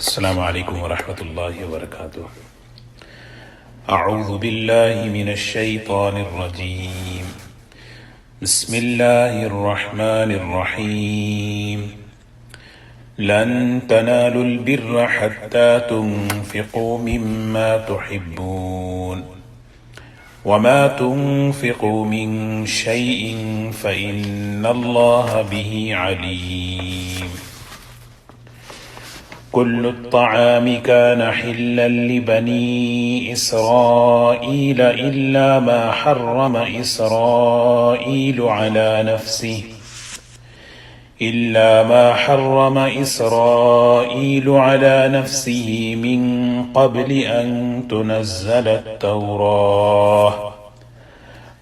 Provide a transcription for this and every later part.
السلام علیکم ورحمۃ اللہ وبرکاتہ۔ اعوذ باللہ من الشیطان الرجیم، بسم اللہ الرحمن الرحیم۔ لن تنالوا البر حتى تنفقوا مما تحبون وما تنفقوا من شيء فإن الله به عليم۔ كل الطعام كان حلا لبني إسرائيل إلا ما حرم إسرائيل على نفسه من قبل أن تنزل التوراة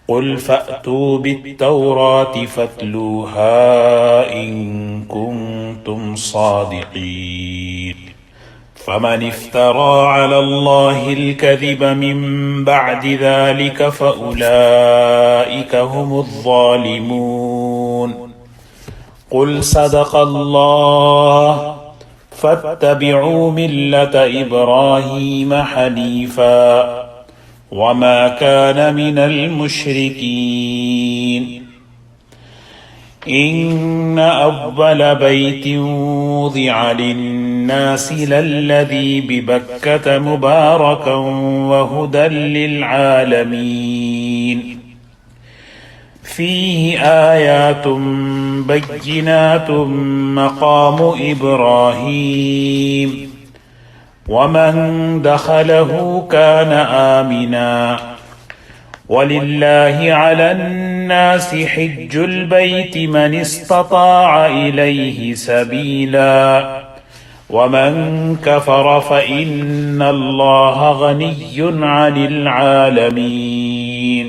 قل فأتوا بالتوراة فاتلوها إن كنتم صادقين۔ فمن افترى على الله الكذب من بعد ذلك فأولئك هم الظالمون۔ قل صدق الله فاتبعوا ملة إبراهيم حنيفا وما كان من المشركين۔ إن أول بيت وضع للناس للذي ببكة مباركا وهدى للعالمين، فيه آيات بينات مقام إبراهيم ومن دخله كان آمنا، ولله على الناس حج البيت من استطاع إليه سبيلا ومن كفر فإن الله غني عن العالمين۔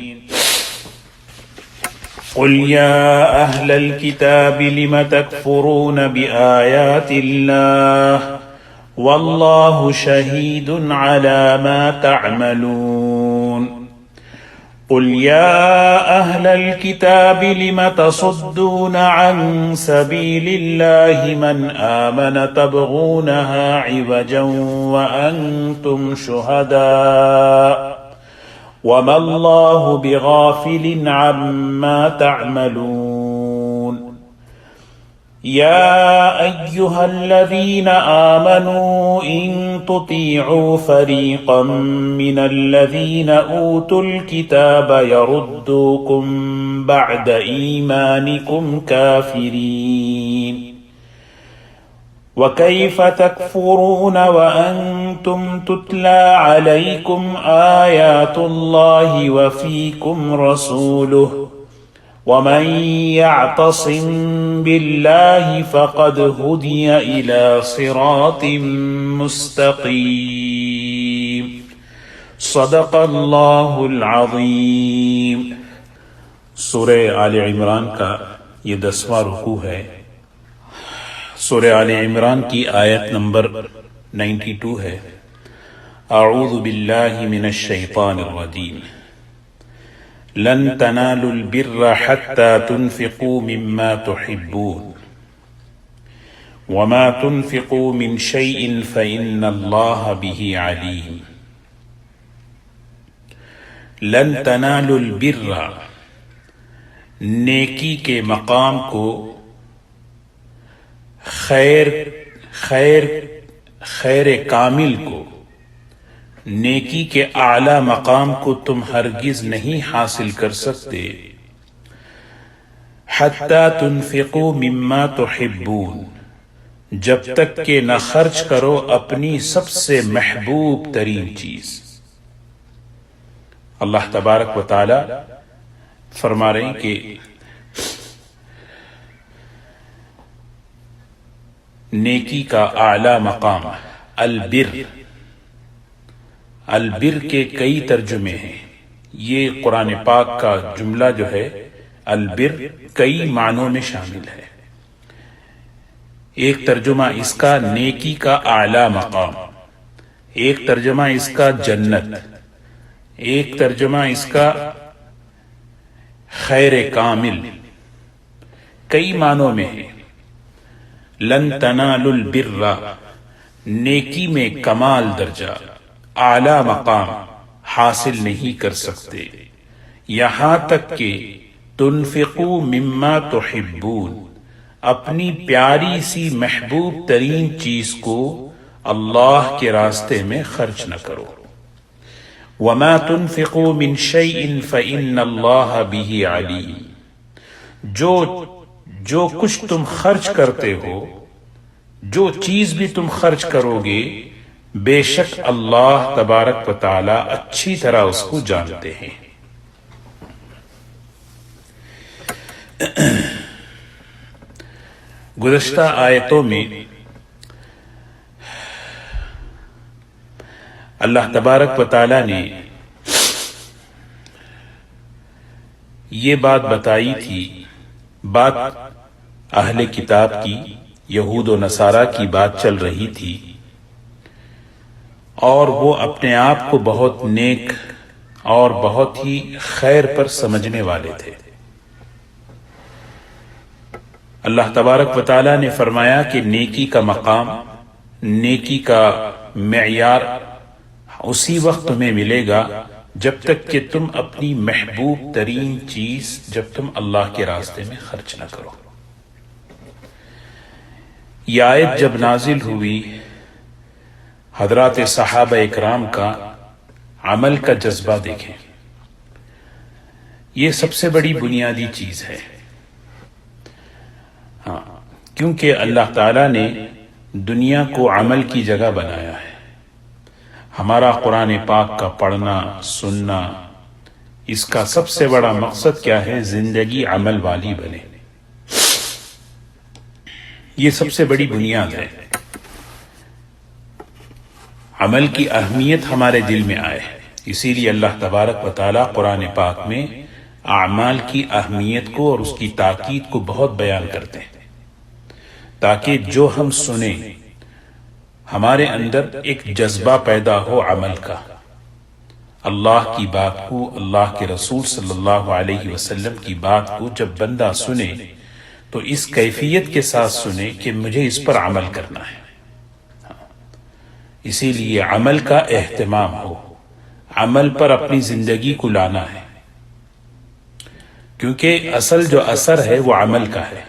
قل يا أهل الكتاب لم تكفرون بآيات الله والله شهيد على ما تعملون۔ قل يا أهل الكتاب لم تصدون عن سبيل الله من آمن تبغونها عوجا وأنتم شهداء وما الله بغافل عما تعملون۔ يا أيها الذين آمنوا إن تطيعوا فريقا من الذين أوتوا الكتاب يردوكم بعد إيمانكم كافرين، وكيف تكفرون وأنتم تتلى عليكم آيات الله وفيكم رسوله، ومن يعتصم بالله فقد هدي إلى صراط مستقيم۔ صدق اللہ العظیم۔ سورہ آل عمران کا یہ 10واں رکوع ہے۔ سورہ آل عمران کی آیت نمبر 92 ہے۔ اعوذ باللہ من الشیطان الرجیم۔ لن تنالوا البر حتى تنفقوا مما تحبون وما تنفقوا من شيء فإن الله به عليم۔ لن تنالوا البر، نیکی کے مقام کو، خیر کامل کو، نیکی کے اعلی مقام کو تم ہرگز نہیں حاصل کر سکتے، حتی تنفقوا مما تحبون، جب تک کہ نہ خرچ کرو اپنی سب سے محبوب ترین چیز۔ اللہ تبارک و تعالی فرما رہے ہیں کہ نیکی کا اعلی مقام البر۔ البر کے کئی ترجمے ہیں۔ یہ قرآن پاک کا جملہ جو ہے البر کئی معنوں میں شامل ہے۔ ایک ترجمہ اس کا نیکی کا اعلی مقام، ایک ترجمہ اس کا جنت، ایک ترجمہ اس کا خیر کامل، کئی معنوں میں ہے۔ لن تنالوا البر، نیکی میں کمال درجہ، اعلی مقام حاصل نہیں کر سکتے یہاں تک کہ تنفقوا مما تحبون، اپنی پیاری سی محبوب ترین چیز کو اللہ کے راستے میں خرچ نہ کرو۔ وما تنفقوا من شيء فإن الله به علیم، جو کچھ تم خرچ کرتے ہو، جو چیز بھی تم خرچ کرو گے، بے شک اللہ تبارک و تعالی اچھی طرح اس کو جانتے ہیں۔ گزشتہ آیتوں میں اللہ تبارک و تعالی نے یہ بات بتائی تھی، بات اہل کتاب کی، یہود و نصارہ کی بات چل رہی تھی، اور وہ اپنے آپ کو بہت نیک اور بہت ہی خیر پر سمجھنے والے تھے۔ اللہ تبارک و تعالی نے فرمایا کہ نیکی کا مقام، نیکی کا معیار اسی وقت تمہیں ملے گا جب تک کہ تم اپنی محبوب ترین چیز جب تم اللہ کے راستے میں خرچ نہ کرو۔ یہ آیت جب نازل ہوئی، حضرات صحابہ اکرام کا عمل کا جذبہ دیکھیں، یہ سب سے بڑی بنیادی چیز ہے۔ ہاں، کیونکہ اللہ تعالیٰ نے دنیا کو عمل کی جگہ بنایا ہے۔ ہمارا قرآن پاک کا پڑھنا سننا، اس کا سب سے بڑا مقصد کیا ہے؟ زندگی عمل والی بنے، یہ سب سے بڑی بنیاد ہے۔ عمل کی اہمیت ہمارے دل میں آئے، اسی لیے اللہ تبارک و تعالیٰ قرآن پاک میں اعمال کی اہمیت کو اور اس کی تاکید کو بہت بیان کرتے ہیں، تاکہ جو ہم سنیں ہمارے اندر ایک جذبہ پیدا ہو عمل کا، اللہ کی بات کو، اللہ کے رسول صلی اللہ علیہ وسلم کی بات کو جب بندہ سنے تو اس کیفیت کے ساتھ سنے کہ مجھے اس پر عمل کرنا ہے۔ اسی لیے عمل کا اہتمام ہو، عمل پر اپنی زندگی کو لانا ہے، کیونکہ اصل جو اثر ہے وہ عمل کا ہے۔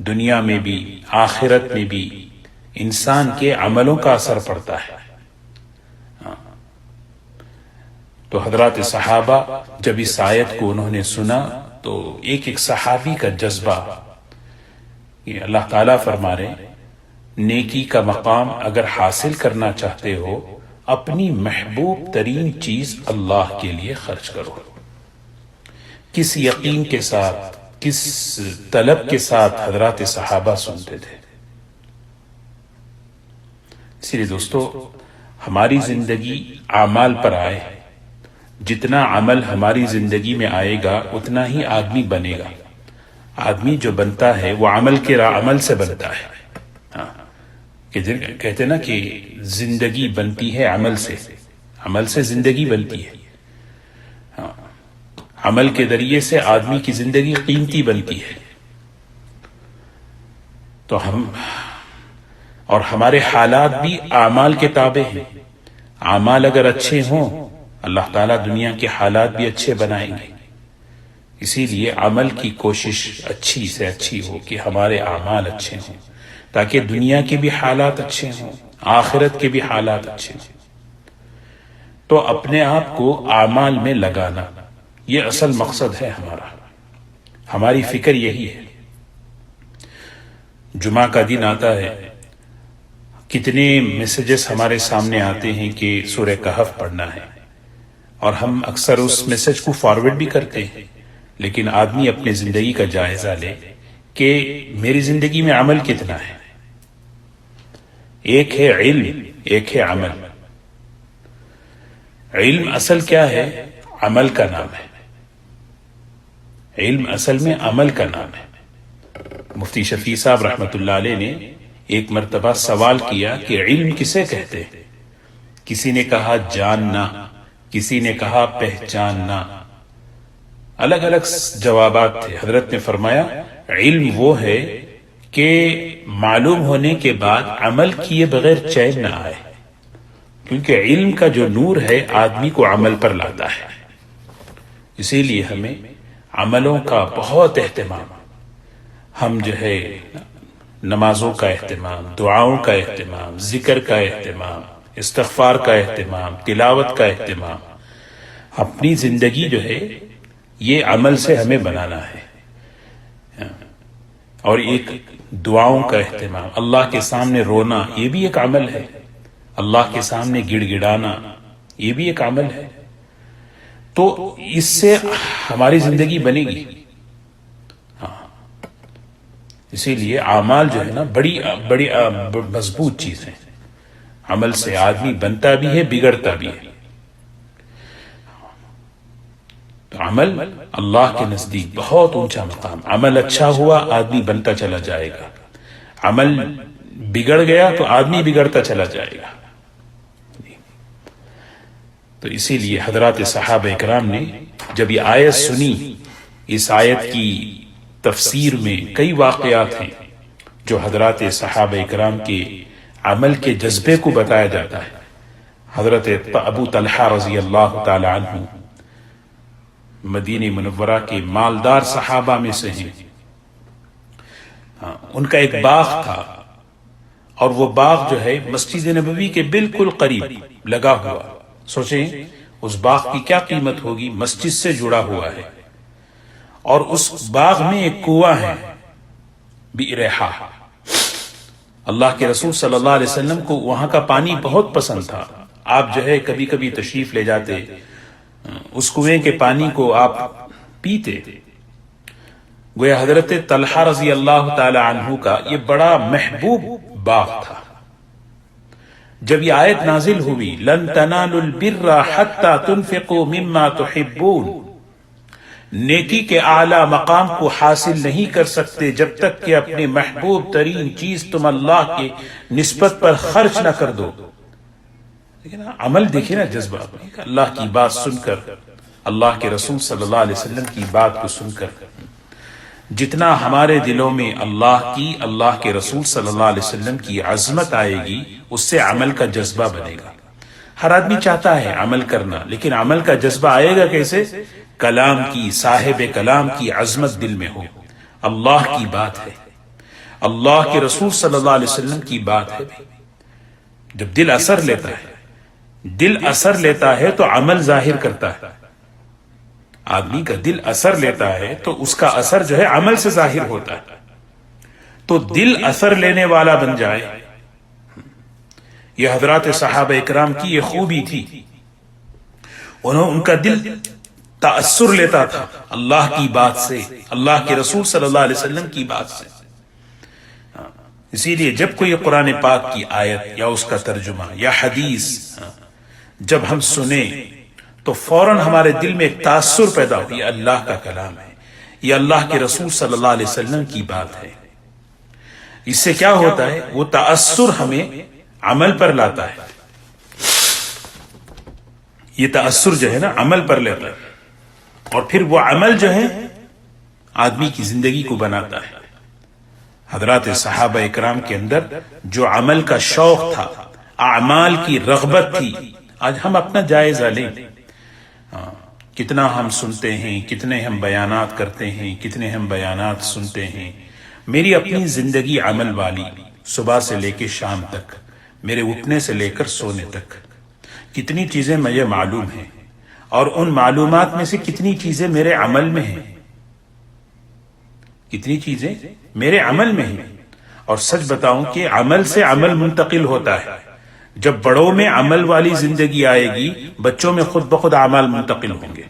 دنیا میں بھی آخرت میں بھی انسان کے عملوں کا اثر پڑتا ہے۔ تو حضرات صحابہ جب اس آیت کو انہوں نے سنا تو ایک ایک صحابی کا جذبہ، یہ اللہ تعالیٰ فرما رہے نیکی کا مقام اگر حاصل کرنا چاہتے ہو، اپنی محبوب ترین چیز اللہ کے لیے خرچ کرو۔ کس یقین کے ساتھ، کس طلب کے ساتھ حضرات صحابہ سنتے تھے۔ اس لیے دوستو، ہماری زندگی اعمال پر آئے، جتنا عمل ہماری زندگی میں آئے گا اتنا ہی آدمی بنے گا۔ آدمی جو بنتا ہے وہ عمل سے بنتا ہے۔ کہتے نا کہ زندگی بنتی ہے عمل سے، عمل سے زندگی بنتی ہے۔ عمل کے ذریعے سے آدمی کی زندگی قیمتی بنتی ہے۔ تو اور ہمارے حالات بھی اعمال کے تابع ہیں۔ اعمال اگر اچھے ہوں، اللہ تعالیٰ دنیا کے حالات بھی اچھے بنائیں گے۔ اسی لیے عمل کی کوشش اچھی سے اچھی ہو کہ ہمارے اعمال اچھے ہوں، تاکہ دنیا کے بھی حالات اچھے ہوں، آخرت کے بھی حالات اچھے ہوں۔ تو اپنے آپ کو اعمال میں لگانا، یہ اصل مقصد ہے ہمارا، ہماری فکر یہی ہے۔ جمعہ کا دن آتا ہے، کتنے میسیجز ہمارے سامنے آتے ہیں کہ سورہ کہف پڑھنا ہے، اور ہم اکثر اس میسیج کو فارورڈ بھی کرتے ہیں، لیکن آدمی اپنی زندگی کا جائزہ لے کہ میری زندگی میں عمل کتنا ہے۔ ایک ہے علم، ایک ہے عمل۔ علم اصل کیا ہے؟ عمل کا نام ہے۔ علم اصل میں عمل کا نام ہے۔ مفتی شفیع صاحب رحمۃ اللہ علیہ نے ایک مرتبہ سوال کیا کہ علم کسے کہتے ہیں؟ کسی نے کہا جاننا، کسی نے کہا پہچاننا، الگ الگ جوابات تھے۔ حضرت نے فرمایا علم وہ ہے کہ معلوم ہونے کے بعد عمل کیے بغیر چین نہ آئے، کیونکہ علم کا جو نور ہے آدمی کو عمل پر لاتا ہے۔ اسی لیے ہمیں عملوں کا بہت اہتمام، ہم جو ہے نمازوں کا اہتمام، دعاؤں کا اہتمام، ذکر کا اہتمام، استغفار کا اہتمام، تلاوت کا اہتمام، اپنی زندگی جو ہے یہ عمل سے ہمیں بنانا ہے۔ اور ایک دعاؤں کا اہتمام، اللہ کے سامنے رونا یہ بھی ایک عمل ہے، اللہ کے سامنے گڑ گڑانا یہ بھی ایک عمل ہے۔ تو اس سے ہماری زندگی بنے گی۔ اسی لیے اعمال جو ہے نا بڑی بڑی مضبوط چیز ہے، عمل سے آدمی بنتا بھی ہے بگڑتا بھی ہے۔ تو عمل اللہ کے نزدیک بہت اونچا مقام، عمل اچھا ہوا آدمی بنتا چلا جائے گا، عمل بگڑ گیا تو آدمی بگڑتا چلا جائے گا۔ تو اسی لیے حضرات صحابہ اکرام نے جب یہ آیت سنی، اس آیت کی تفسیر میں کئی واقعات ہیں جو حضرات صحابہ اکرام کے عمل کے جذبے کو بتایا جاتا ہے۔ حضرت ابو طلحہ رضی اللہ تعالی عنہ مدینہ منورہ کے مالدار صحابہ میں سے ہیں۔ ان کا ایک باغ تھا، اور وہ باغ جو ہے مسجد نبوی کے بالکل قریب لگا ہوا۔ سوچیں اس باغ کی کیا قیمت ہوگی، مسجد سے جڑا ہوا ہے، اور اس باغ میں ایک کنواں ہے، بئر حا۔ اللہ کے رسول صلی اللہ علیہ وسلم کو وہاں کا پانی بہت پسند تھا۔ آپ جو ہے کبھی کبھی تشریف لے جاتے، اس کنویں کے پانی کو آپ پیتے۔ گویا حضرت طلحہ رضی اللہ تعالی عنہ کا یہ بڑا محبوب باغ تھا۔ جب یہ آیت نازل ہوئی، لن تنالوا البر حتى تنفقوا مما تحبون، نیکی کے اعلی مقام کو حاصل نہیں کر سکتے جب تک کہ اپنے محبوب ترین چیز تم اللہ کے نسبت پر خرچ نہ کر دو۔ لیکن عمل دیکھیں نا، جذبہ اللہ کی بات سن کر، اللہ کے رسول صلی اللہ علیہ وسلم کی بات کو سن کر، جتنا ہمارے دلوں میں اللہ کی، اللہ کے رسول صلی اللہ علیہ وسلم کی عظمت آئے گی، اس سے عمل کا جذبہ بنے گا۔ ہر آدمی چاہتا ہے عمل کرنا، لیکن عمل کا جذبہ آئے گا کیسے؟ کلام کی، صاحب کلام کی عظمت دل میں ہو، اللہ کی بات ہے، اللہ کے رسول صلی اللہ علیہ وسلم کی بات ہے۔ جب دل اثر لیتا ہے، دل اثر لیتا ہے تو عمل ظاہر کرتا ہے۔ آدمی کا دل اثر لیتا ہے تو اس کا اثر جو ہے عمل سے ظاہر ہوتا ہے۔ تو دل اثر لینے والا بن جائے، یہ حضرات صحابہ اکرام کی یہ خوبی تھی، ان کا دل تأثر لیتا تھا اللہ کی بات سے، اللہ کے رسول صلی اللہ علیہ وسلم کی بات سے۔ اسی لیے جب کوئی قرآن پاک کی آیت یا اس کا ترجمہ یا حدیث جب ہم سنیں تو فوراً ہمارے دل میں ایک تأثر پیدا ہو، یہ اللہ کا کلام ہے، یہ اللہ کے رسول صلی اللہ علیہ وسلم کی بات ہے۔ اس سے کیا ہوتا ہے؟ وہ تأثر ہمیں عمل پر لاتا ہے۔ یہ تأثر جو ہے نا عمل پر لیتا ہے، اور پھر وہ عمل جو ہے آدمی کی زندگی کو بناتا ہے۔ حضرات صحابہ اکرام کے اندر جو عمل کا شوق تھا، اعمال کی رغبت تھی، آج ہم اپنا جائزہ لیں، کتنا ہم سنتے ہیں، کتنے ہم بیانات کرتے ہیں، کتنے ہم بیانات سنتے ہیں۔ میری اپنی زندگی عمل والی، صبح سے لے کے شام تک، میرے اٹھنے سے لے کر سونے تک کتنی چیزیں مجھے معلوم ہیں، اور ان معلومات میں سے کتنی چیزیں میرے عمل میں ہیں، کتنی چیزیں میرے عمل میں ہیں۔ اور سچ بتاؤں کہ عمل سے عمل منتقل ہوتا ہے۔ جب بڑوں میں عمل والی زندگی آئے گی، بچوں میں خود بخود اعمال منتقل ہوں گے،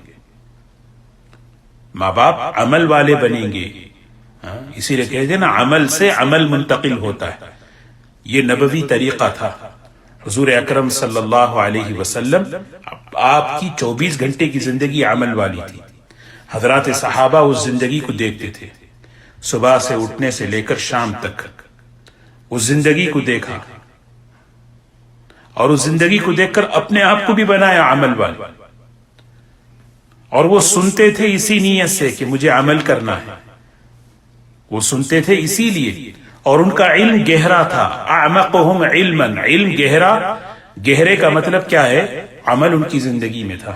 ماں باپ عمل والے بنیں گے۔ اسی لیے کہتے ہیں نا، عمل سے عمل منتقل ہوتا ہے۔ یہ نبوی طریقہ تھا۔ حضور اکرم صلی اللہ علیہ وسلم، آپ کی 24 گھنٹے کی زندگی عمل والی تھی۔ حضرات صحابہ اس زندگی کو دیکھتے تھے، صبح سے اٹھنے سے لے کر شام تک اس زندگی کو دیکھا، اور اس زندگی کو دیکھ کر اپنے آپ کو بھی بنایا عمل والا۔ اور وہ سنتے تھے اسی نیت سے کہ مجھے عمل کرنا ہے، وہ سنتے تھے اسی لیے، اور ان کا علم گہرا تھا. اعمقہم علما، علم گہرا، گہرے کا مطلب کیا ہے؟ عمل ان کی زندگی میں تھا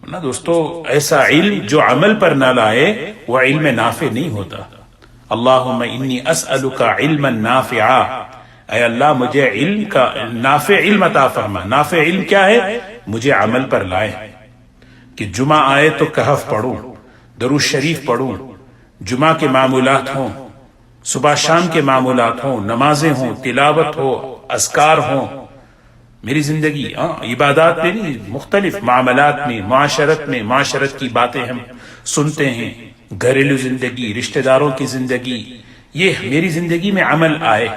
نا دوستو. ایسا علم جو عمل پر نہ لائے وہ علم نافع نہیں ہوتا. اللہم انی اسألک علما نافعا، اے اللہ مجھے علم کا نافع علم عطا فرما. نافع علم کیا ہے؟ مجھے عمل پر لائے، کہ جمعہ آئے تو کہف پڑھوں، درود شریف پڑھوں، جمعہ کے معمولات ہوں، صبح شام کے معمولات ہوں، نمازیں ہوں، تلاوت ہو، اذکار ہوں. میری زندگی عبادات میں نہیں، مختلف معاملات میں، معاشرت میں، معاشرت کی باتیں ہم سنتے ہیں، گھریلو زندگی، رشتہ داروں کی زندگی، یہ میری زندگی میں عمل آئے.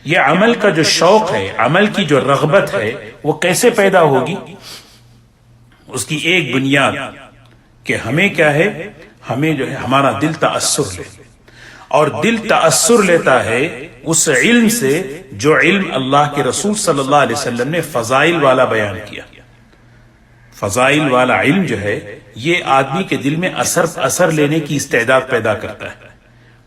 یہ عمل کا جو شوق ہے، عمل کی جو رغبت ہے، وہ کیسے پیدا ہوگی؟ اس کی ایک بنیاد کہ ہمیں کیا ہے، ہمیں جو ہے ہمارا دل تأثر لے، اور دل تأثر لیتا ہے اس علم سے جو علم اللہ کے رسول صلی اللہ علیہ وسلم نے فضائل والا بیان کیا. فضائل والا علم جو ہے یہ آدمی کے دل میں اثر لینے کی استعداد پیدا کرتا ہے.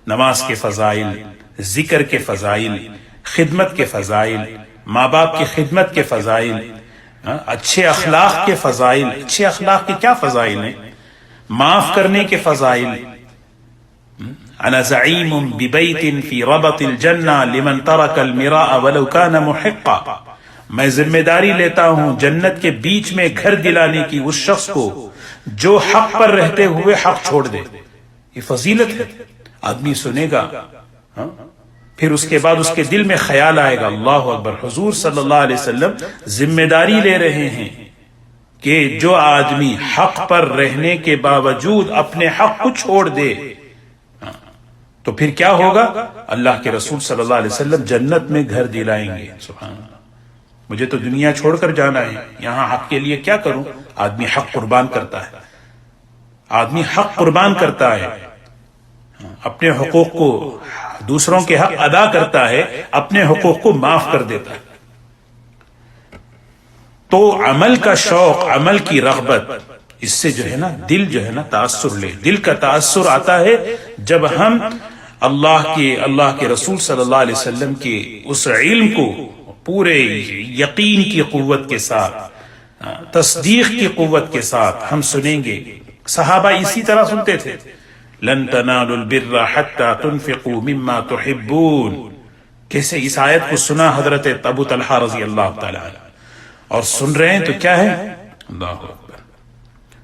نماز کے فضائل، ذکر کے فضائل، خدمت کے فضائل، ماں باپ کی خدمت کے فضائل، اچھے اخلاق کے فضائل. اچھے اخلاق کے کیا فضائل ہیں؟ معاف کرنے کے فضائل. انا زعیم ببیت فی ربط الجنہ لمن ترک المراء ولو کان محقا، میں ذمہ داری لیتا ہوں جنت کے بیچ میں گھر دلانے کی اس شخص کو جو حق پر رہتے ہوئے حق چھوڑ دے. یہ فضیلت ہے. آدمی سنے گا، پھر اس کے بعد اس کے دل میں خیال آئے گا اللہ اکبر، حضور صلی اللہ علیہ وسلم ذمہ داری لے رہے ہیں کہ جو آدمی حق پر رہنے کے باوجود اپنے حق کو چھوڑ دے تو پھر کیا ہوگا؟ اللہ کے رسول صلی اللہ علیہ وسلم جنت میں گھر دلائیں گے. سبحان اللہ. مجھے تو دنیا چھوڑ کر جانا ہے، یہاں حق کے لیے کیا کروں؟ آدمی حق قربان کرتا ہے، آدمی حق قربان کرتا ہے، اپنے حقوق کو، دوسروں کے حق ادا کرتا ہے، اپنے حقوق کو معاف کر دیتا ہے. تو عمل کا شوق، عمل کی رغبت، اس سے جو ہے نا دل جو ہے نا تأثر لے. دل کا تأثر آتا ہے جب ہم اللہ کے رسول صلی اللہ علیہ وسلم کے اس علم کو پورے یقین کی قوت کے ساتھ، تصدیق کی قوت کے ساتھ ہم سنیں گے. صحابہ اسی طرح سنتے تھے. لن تنالوا البر حتى تنفقوا مما تحبون. کیسے اس آیت کو سنا حضرت ابو طلحہ رضی اللہ تعالی عنہ، اور سن رہے ہیں تو کیا ہے؟ اللہ اکبر،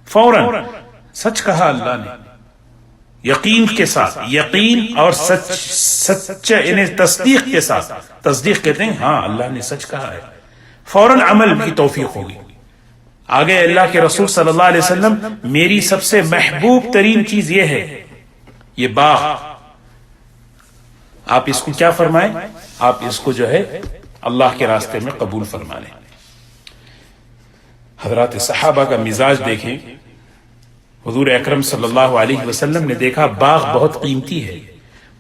فوراً سچ کہا اللہ نے، یقین کے ساتھ، یقین اور سچ یعنی تصدیق کے ساتھ. تصدیق کہتے ہیں ہاں اللہ نے سچ کہا ہے، فوراً عمل کی توفیق ہوگی. آگے اللہ کے رسول صلی اللہ علیہ وسلم، میری سب سے محبوب ترین چیز یہ ہے، یہ باغ، آپ اس کو کیا فرمائیں؟ آپ اس کو جو ہے اللہ کے راستے میں قبول فرما لیں. حضرات صحابہ کا مزاج دیکھیں. حضور اکرم صلی اللہ علیہ وسلم نے دیکھا باغ بہت قیمتی ہے،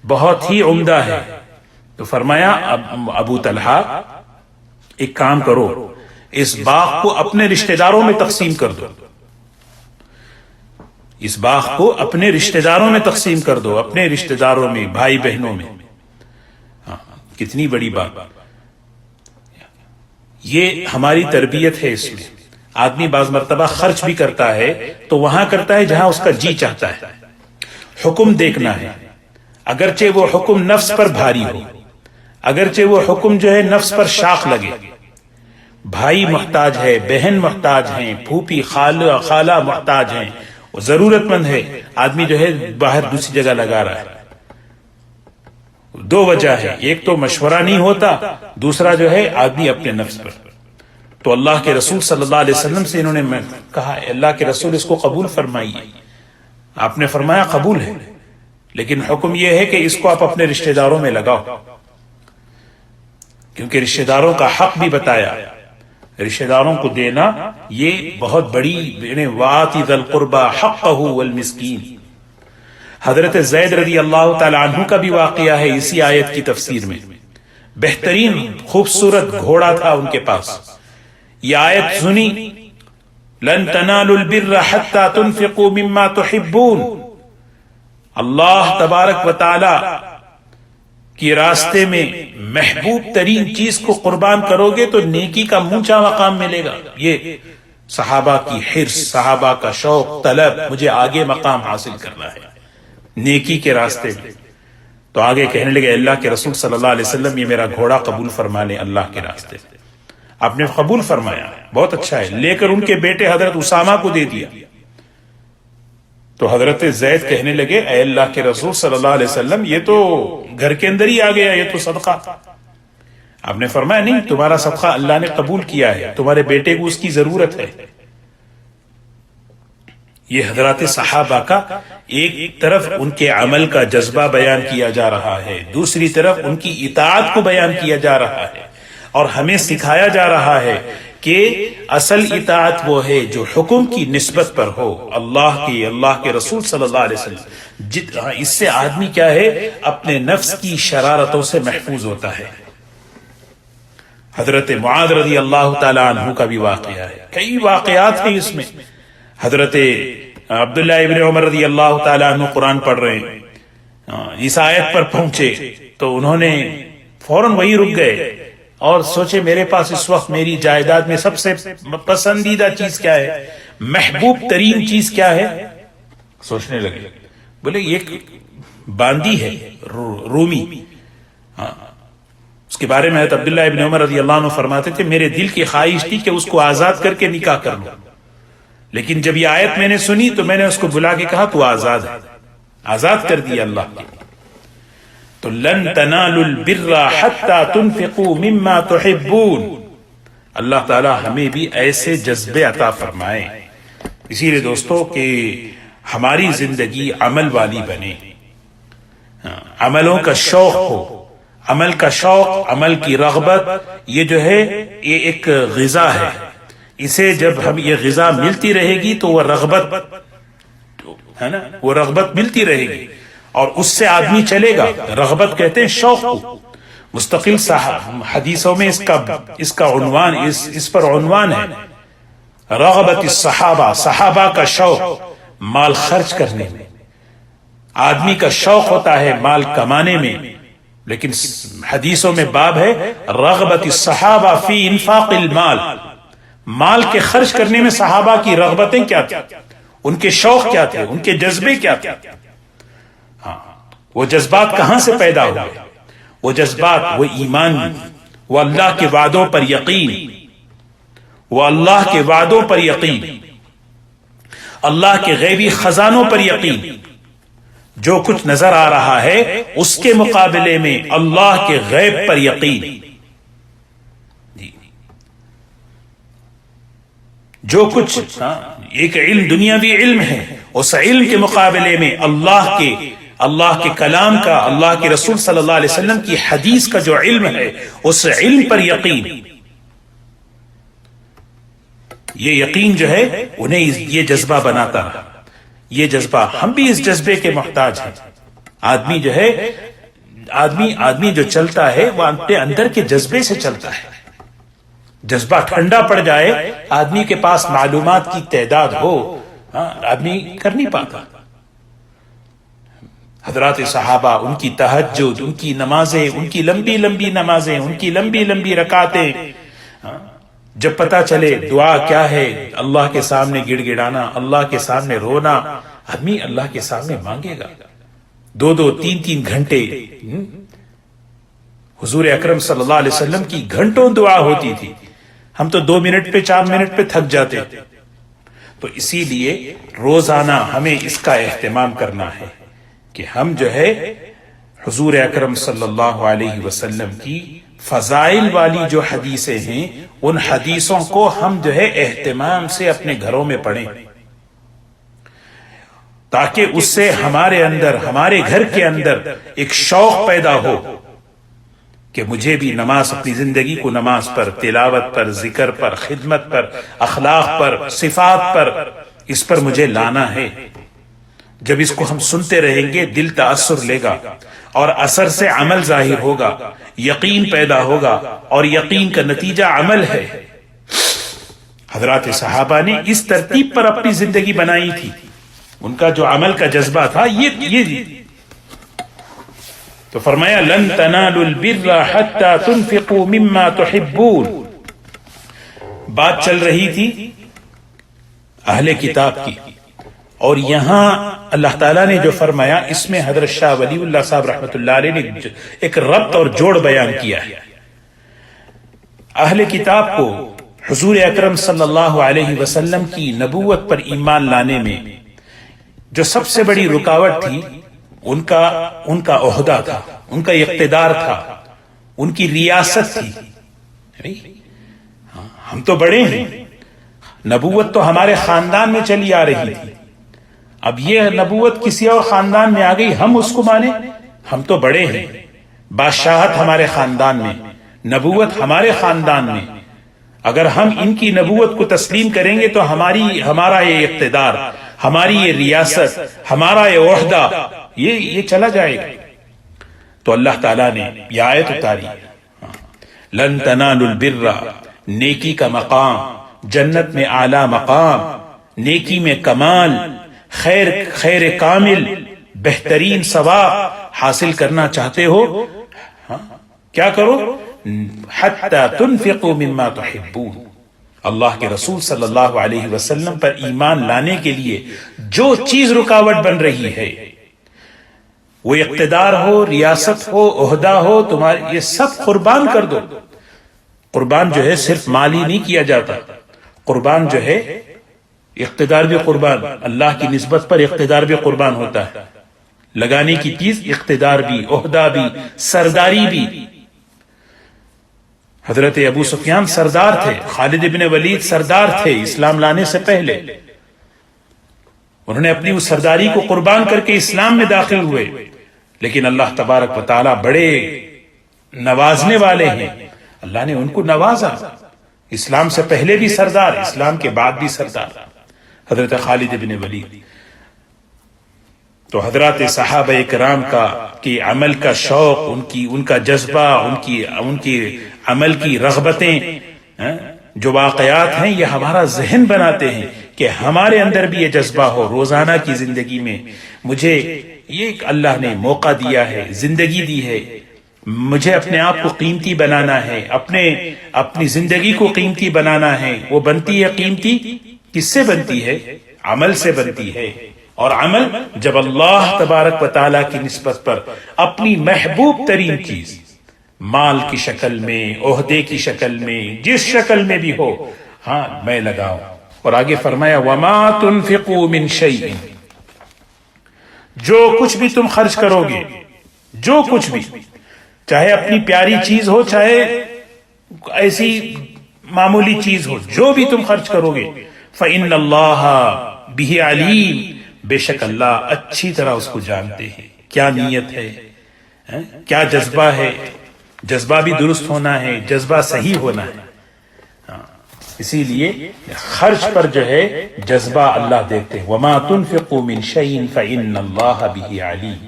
بہت ہی عمدہ ہے، تو فرمایا ابو طلحہ ایک کام کرو، اس باغ کو اپنے رشتہ داروں میں تقسیم کر دو. اس باغ کو اپنے رشتہ داروں میں تقسیم کر دو، اپنے رشتہ داروں میں، بھائی بہنوں میں. کتنی بڑی بات. یہ ہماری تربیت ہے. اس میں آدمی بعض مرتبہ خرچ بھی کرتا ہے تو وہاں کرتا ہے جہاں اس کا جی چاہتا ہے. حکم دیکھنا ہے، اگرچہ وہ حکم نفس پر بھاری ہو، اگرچہ وہ حکم جو ہے نفس پر شاق لگے. بھائی محتاج ہے، بہن محتاج ہیں، پھوپھی خالہ محتاج ہیں، وہ ضرورت مند ہے، آدمی جو ہے باہر دوسری جگہ لگا رہا ہے. دو وجہ ہے، ایک تو مشورہ نہیں ہوتا، دوسرا جو ہے آدمی اپنے نفس پر. تو اللہ کے رسول صلی اللہ علیہ وسلم سے انہوں نے کہا اللہ کے رسول اس کو قبول فرمائیے. آپ نے فرمایا قبول ہے، لیکن حکم یہ ہے کہ اس کو آپ اپنے رشتہ داروں میں لگاؤ، کیونکہ رشتہ داروں کا حق بھی بتایا. رشتہ داروں کو دینا یہ بہت بڑی، یعنی وَآتِ ذَا الْقُرْبَى حَقَّهُ وَالْمِسْكِينَ. حضرت زید رضی اللہ تعالی عنہ کا بھی واقعہ ہے اسی آیت کی تفسیر میں. بہترین خوبصورت گھوڑا تھا ان کے پاس. یہ آیت سنی، لن تنالوا البر حتى تنفقوا مما تحبون. اللہ تبارک و تعالی کے راستے میں محبوب ترین چیز کو قربان کرو گے تو نیکی کا اونچا مقام ملے گا. یہ صحابہ کی حرص، صحابہ کا شوق، طلب، مجھے آگے مقام حاصل کرنا ہے نیکی کے راستے میں. تو آگے کہنے لگے اللہ کے رسول صلی اللہ علیہ وسلم یہ میرا گھوڑا قبول فرما لیں اللہ کے راستے. آپ نے قبول فرمایا، بہت اچھا ہے. لے کر ان کے بیٹے حضرت اسامہ کو دے دیا. تو حضرت زید کہنے لگے اے اللہ کے رسول صلی اللہ علیہ وسلم یہ تو گھر کے اندر ہی آ گیا، یہ تو صدقہ. آپ نے فرمایا نہیں، تمہارا صدقہ اللہ نے قبول کیا ہے، تمہارے بیٹے کو اس کی ضرورت ہے. یہ حضرات صحابہ کا ایک طرف ان کے عمل کا جذبہ بیان کیا جا رہا ہے، دوسری طرف ان کی اطاعت کو بیان کیا جا رہا ہے، اور ہمیں سکھایا جا رہا ہے کہ اصل اطاعت وہ ہے جو حکم کی نسبت پر ہو، اللہ کے رسول صلی اللہ علیہ وسلم. اس سے آدمی کیا ہے، اپنے نفس کی شرارتوں سے محفوظ ہوتا ہے. حضرت معاذ رضی اللہ تعالی عنہ کا بھی واقعہ ہے، کئی واقعات ہیں اس میں. حضرت عبداللہ ابن عمر رضی اللہ تعالی عنہ قرآن پڑھ رہے ہیں، اس آیت پر پہنچے تو انہوں نے فوراً وہی رک گئے اور سوچے میرے پاس اس وقت میری جائیداد میں سب سے پسندیدہ چیز کیا ہے، محبوب ترین چیز کیا ہے. سوچنے لگے، بولے ایک باندی ہے رومی. اس کے بارے میں حضرت عبداللہ ابن عمر رضی اللہ عنہ فرماتے تھے میرے دل کی خواہش تھی کہ اس کو آزاد کر کے نکاح کر لوں، لیکن جب یہ آیت میں نے سنی تو میں نے اس کو بلا کے کہا تو آزاد ہے، آزاد کر دیا اللہ نے. تو لن تنالوا البر حتى تنفقوا مما تحبون. اللہ تعالی ہمیں بھی ایسے جذبے عطا فرمائے. اسی لیے دوستو کہ ہماری زندگی عمل والی بنے، عملوں کا شوق ہو. عمل کا شوق، عمل کی رغبت، یہ جو ہے یہ ایک غذا ہے. اسے جب ہم یہ غذا ملتی رہے گی تو وہ رغبت ہے نا، وہ رغبت ملتی رہے گی اور اس سے آدمی چلے گا. رغبت کہتے ہیں شوق کو. مستقل حدیثوں میں اس کا عنوان اس پر عنوان ہے رغبت الصحابہ، صحابہ کا شوق مال خرچ کرنے میں. آدمی کا شوق ہوتا ہے مال کمانے میں، لیکن حدیثوں میں باب ہے رغبت الصحابہ فی انفاق المال. مال کے خرچ کرنے میں صحابہ کی رغبتیں کیا تھیں، ان کے شوق کیا تھے، ان کے جذبے کیا تھے. وہ جذبات کہاں سے پیدا ہوئے؟ وہ جذبات، وہ ایمان، وہ اللہ کے وعدوں پر یقین، وہ اللہ کے وعدوں پر یقین، اللہ کے غیبی خزانوں پر یقین. جو کچھ نظر آ رہا ہے اس کے مقابلے میں اللہ کے غیب پر یقین. جو کچھ ایک علم دنیاوی علم ہے، اس علم کے مقابلے میں اللہ کے کلام کا، اللہ کے رسول صلی اللہ علیہ وسلم کی حدیث کا جو علم ہے اس علم پر یقین. یہ یقین جو ہے انہیں یہ جذبہ بناتا رہا. یہ جذبہ، ہم بھی اس جذبے کے محتاج ہیں. آدمی جو ہے آدمی جو چلتا ہے وہ اپنے اندر کے جذبے سے چلتا ہے. جذبہ ٹھنڈا پڑ جائے، آدمی کے پاس معلومات کی تعداد ہو، آدمی کر نہیں پاتا. حضرات صحابہ، ان کی تہجد، ان کی نمازیں، ان کی لمبی لمبی نمازیں، ان کی لمبی لمبی رکعتیں، جب پتا چلے دعا کیا ہے، اللہ کے سامنے گڑ گڑانا، اللہ کے سامنے رونا. آدمی اللہ کے سامنے مانگے گا 2-2 3-3 گھنٹے. حضور اکرم صلی اللہ علیہ وسلم کی گھنٹوں دعا ہوتی تھی، ہم تو 2 منٹ پہ 4 منٹ پہ تھک جاتے. تو اسی لیے روزانہ ہمیں اس کا اہتمام کرنا ہے کہ ہم جو ہے حضور اکرم صلی اللہ علیہ وسلم کی فضائل والی جو حدیثیں ہیں ان حدیثوں کو ہم جو ہے اہتمام سے اپنے گھروں میں پڑھیں، تاکہ اس سے ہمارے اندر، ہمارے گھر کے اندر ایک شوق پیدا ہو کہ مجھے بھی نماز، اپنی زندگی کو نماز پر، تلاوت پر، ذکر پر، خدمت پر، اخلاق پر، صفات پر، اس پر مجھے لانا ہے. جب اس کو ہم سنتے رہیں گے دل تاثر لے گا اور اثر سے عمل ظاہر ہوگا، یقین پیدا ہوگا اور یقین کا نتیجہ عمل ہے. حضرات صحابہ نے اس ترتیب پر اپنی زندگی بنائی تھی. ان کا جو عمل کا جذبہ تھا یہ تو فرمایا لن تنالوا البر حتى تنفقوا مما تحبون. بات چل رہی تھی اہل کتاب کی، اور یہاں اللہ تعالیٰ نے جو فرمایا اس میں حضرت شاہ ولی اللہ صاحب رحمۃ اللہ علیہ نے ایک ربط اور جوڑ بیان کیا ہے. اہل کتاب کو حضور اکرم صلی اللہ علیہ وسلم کی نبوت پر ایمان لانے میں جو سب سے بڑی رکاوٹ تھی ان کا عہدہ تھا، ان کا اقتدار تھا، ان کی ریاست تھی. ہم تو بڑے ہیں، نبوت تو ہمارے خاندان میں چلی آ رہی تھی، اب یہ نبوت کسی اور خاندان میں آ گئی، ہم اس کو مانیں؟ ہم تو بڑے ہیں، بادشاہت ہمارے خاندان میں، نبوت ہمارے خاندان میں، اگر ہم ان کی نبوت کو تسلیم کریں گے تو ہمارا یہ اقتدار، ہماری یہ ریاست، ہمارا یہ عہدہ یہ چلا جائے گا. تو اللہ تعالیٰ نے یہ آیت اتاری، لن تنالوا البر، نیکی کا مقام، جنت میں اعلی مقام، نیکی میں کمال، خیر کامل، بہترین ثواب حاصل کرنا چاہتے ہو، کیا کرو؟ حتی تنفقوا مما تحبون. اللہ کے رسول صلی اللہ علیہ وسلم پر ایمان لانے کے لیے جو چیز رکاوٹ بن رہی ہے، وہ اقتدار ہو، ریاست ہو، عہدہ ہو، تمہارے یہ سب قربان کر دو. قربان جو ہے صرف مالی نہیں کیا جاتا، قربان جو ہے اقتدار بھی قربان، اللہ کی نسبت پر اقتدار بھی قربان ہوتا ہے. لگانے کی چیز اقتدار بھی، عہدہ بھی، سرداری بھی. حضرت ابو سفیان سردار تھے، خالد ابن ولید سردار تھے اسلام لانے سے پہلے، انہوں نے اپنی اس سرداری کو قربان کر کے اسلام میں داخل ہوئے. لیکن اللہ تبارک و تعالی بڑے نوازنے والے ہیں، اللہ نے ان کو نوازا، اسلام سے پہلے بھی سردار، اسلام کے بعد بھی سردار، حضرت خالد ابن ولید. تو حضرات صحابہ کرام کی عمل کا شوق، ان کا جذبہ، ان کی عمل کی رغبتیں، جو واقعات ہیں یہ ہمارا ذہن بناتے ہیں کہ ہمارے اندر بھی یہ جذبہ ہو. روزانہ کی زندگی میں مجھے یہ اللہ نے موقع دیا ہے، زندگی دی ہے، مجھے اپنے آپ کو قیمتی بنانا ہے، اپنی زندگی کو قیمتی بنانا ہے. وہ بنتی ہے قیمتی کس سے بنتی ہے؟ عمل سے بنتی ہے. اور عمل جب اللہ تبارک و تعالیٰ کی نسبت پر اپنی محبوب ترین چیز، مال کی شکل میں، عہدے کی شکل میں، جس شکل میں بھی ہو، ہاں میں لگاؤں. اور آگے فرمایا وَمَا تُنْفِقُوا مِنْ شَيْءٍ، جو کچھ بھی تم خرچ کرو گے، جو کچھ بھی، چاہے اپنی پیاری چیز ہو، چاہے ایسی معمولی چیز ہو، جو بھی تم خرچ کرو گے، فَإِنَّ اللَّهَ بِهِ عَلِيمٌ، بے شک اللہ اچھی طرح اس کو جانتے ہیں، کیا نیت ہے، کیا جذبہ ہے. جذبہ بھی درست ہونا ہے، جذبہ صحیح ہونا ہے. اسی لیے خرچ پر جو ہے جذبہ اللہ دیکھتے ہیں. وَمَا تُنْفِقُوا مِنْ شَيْءٍ فَإِنَّ اللَّهَ بِهِ عَلِيمٌ.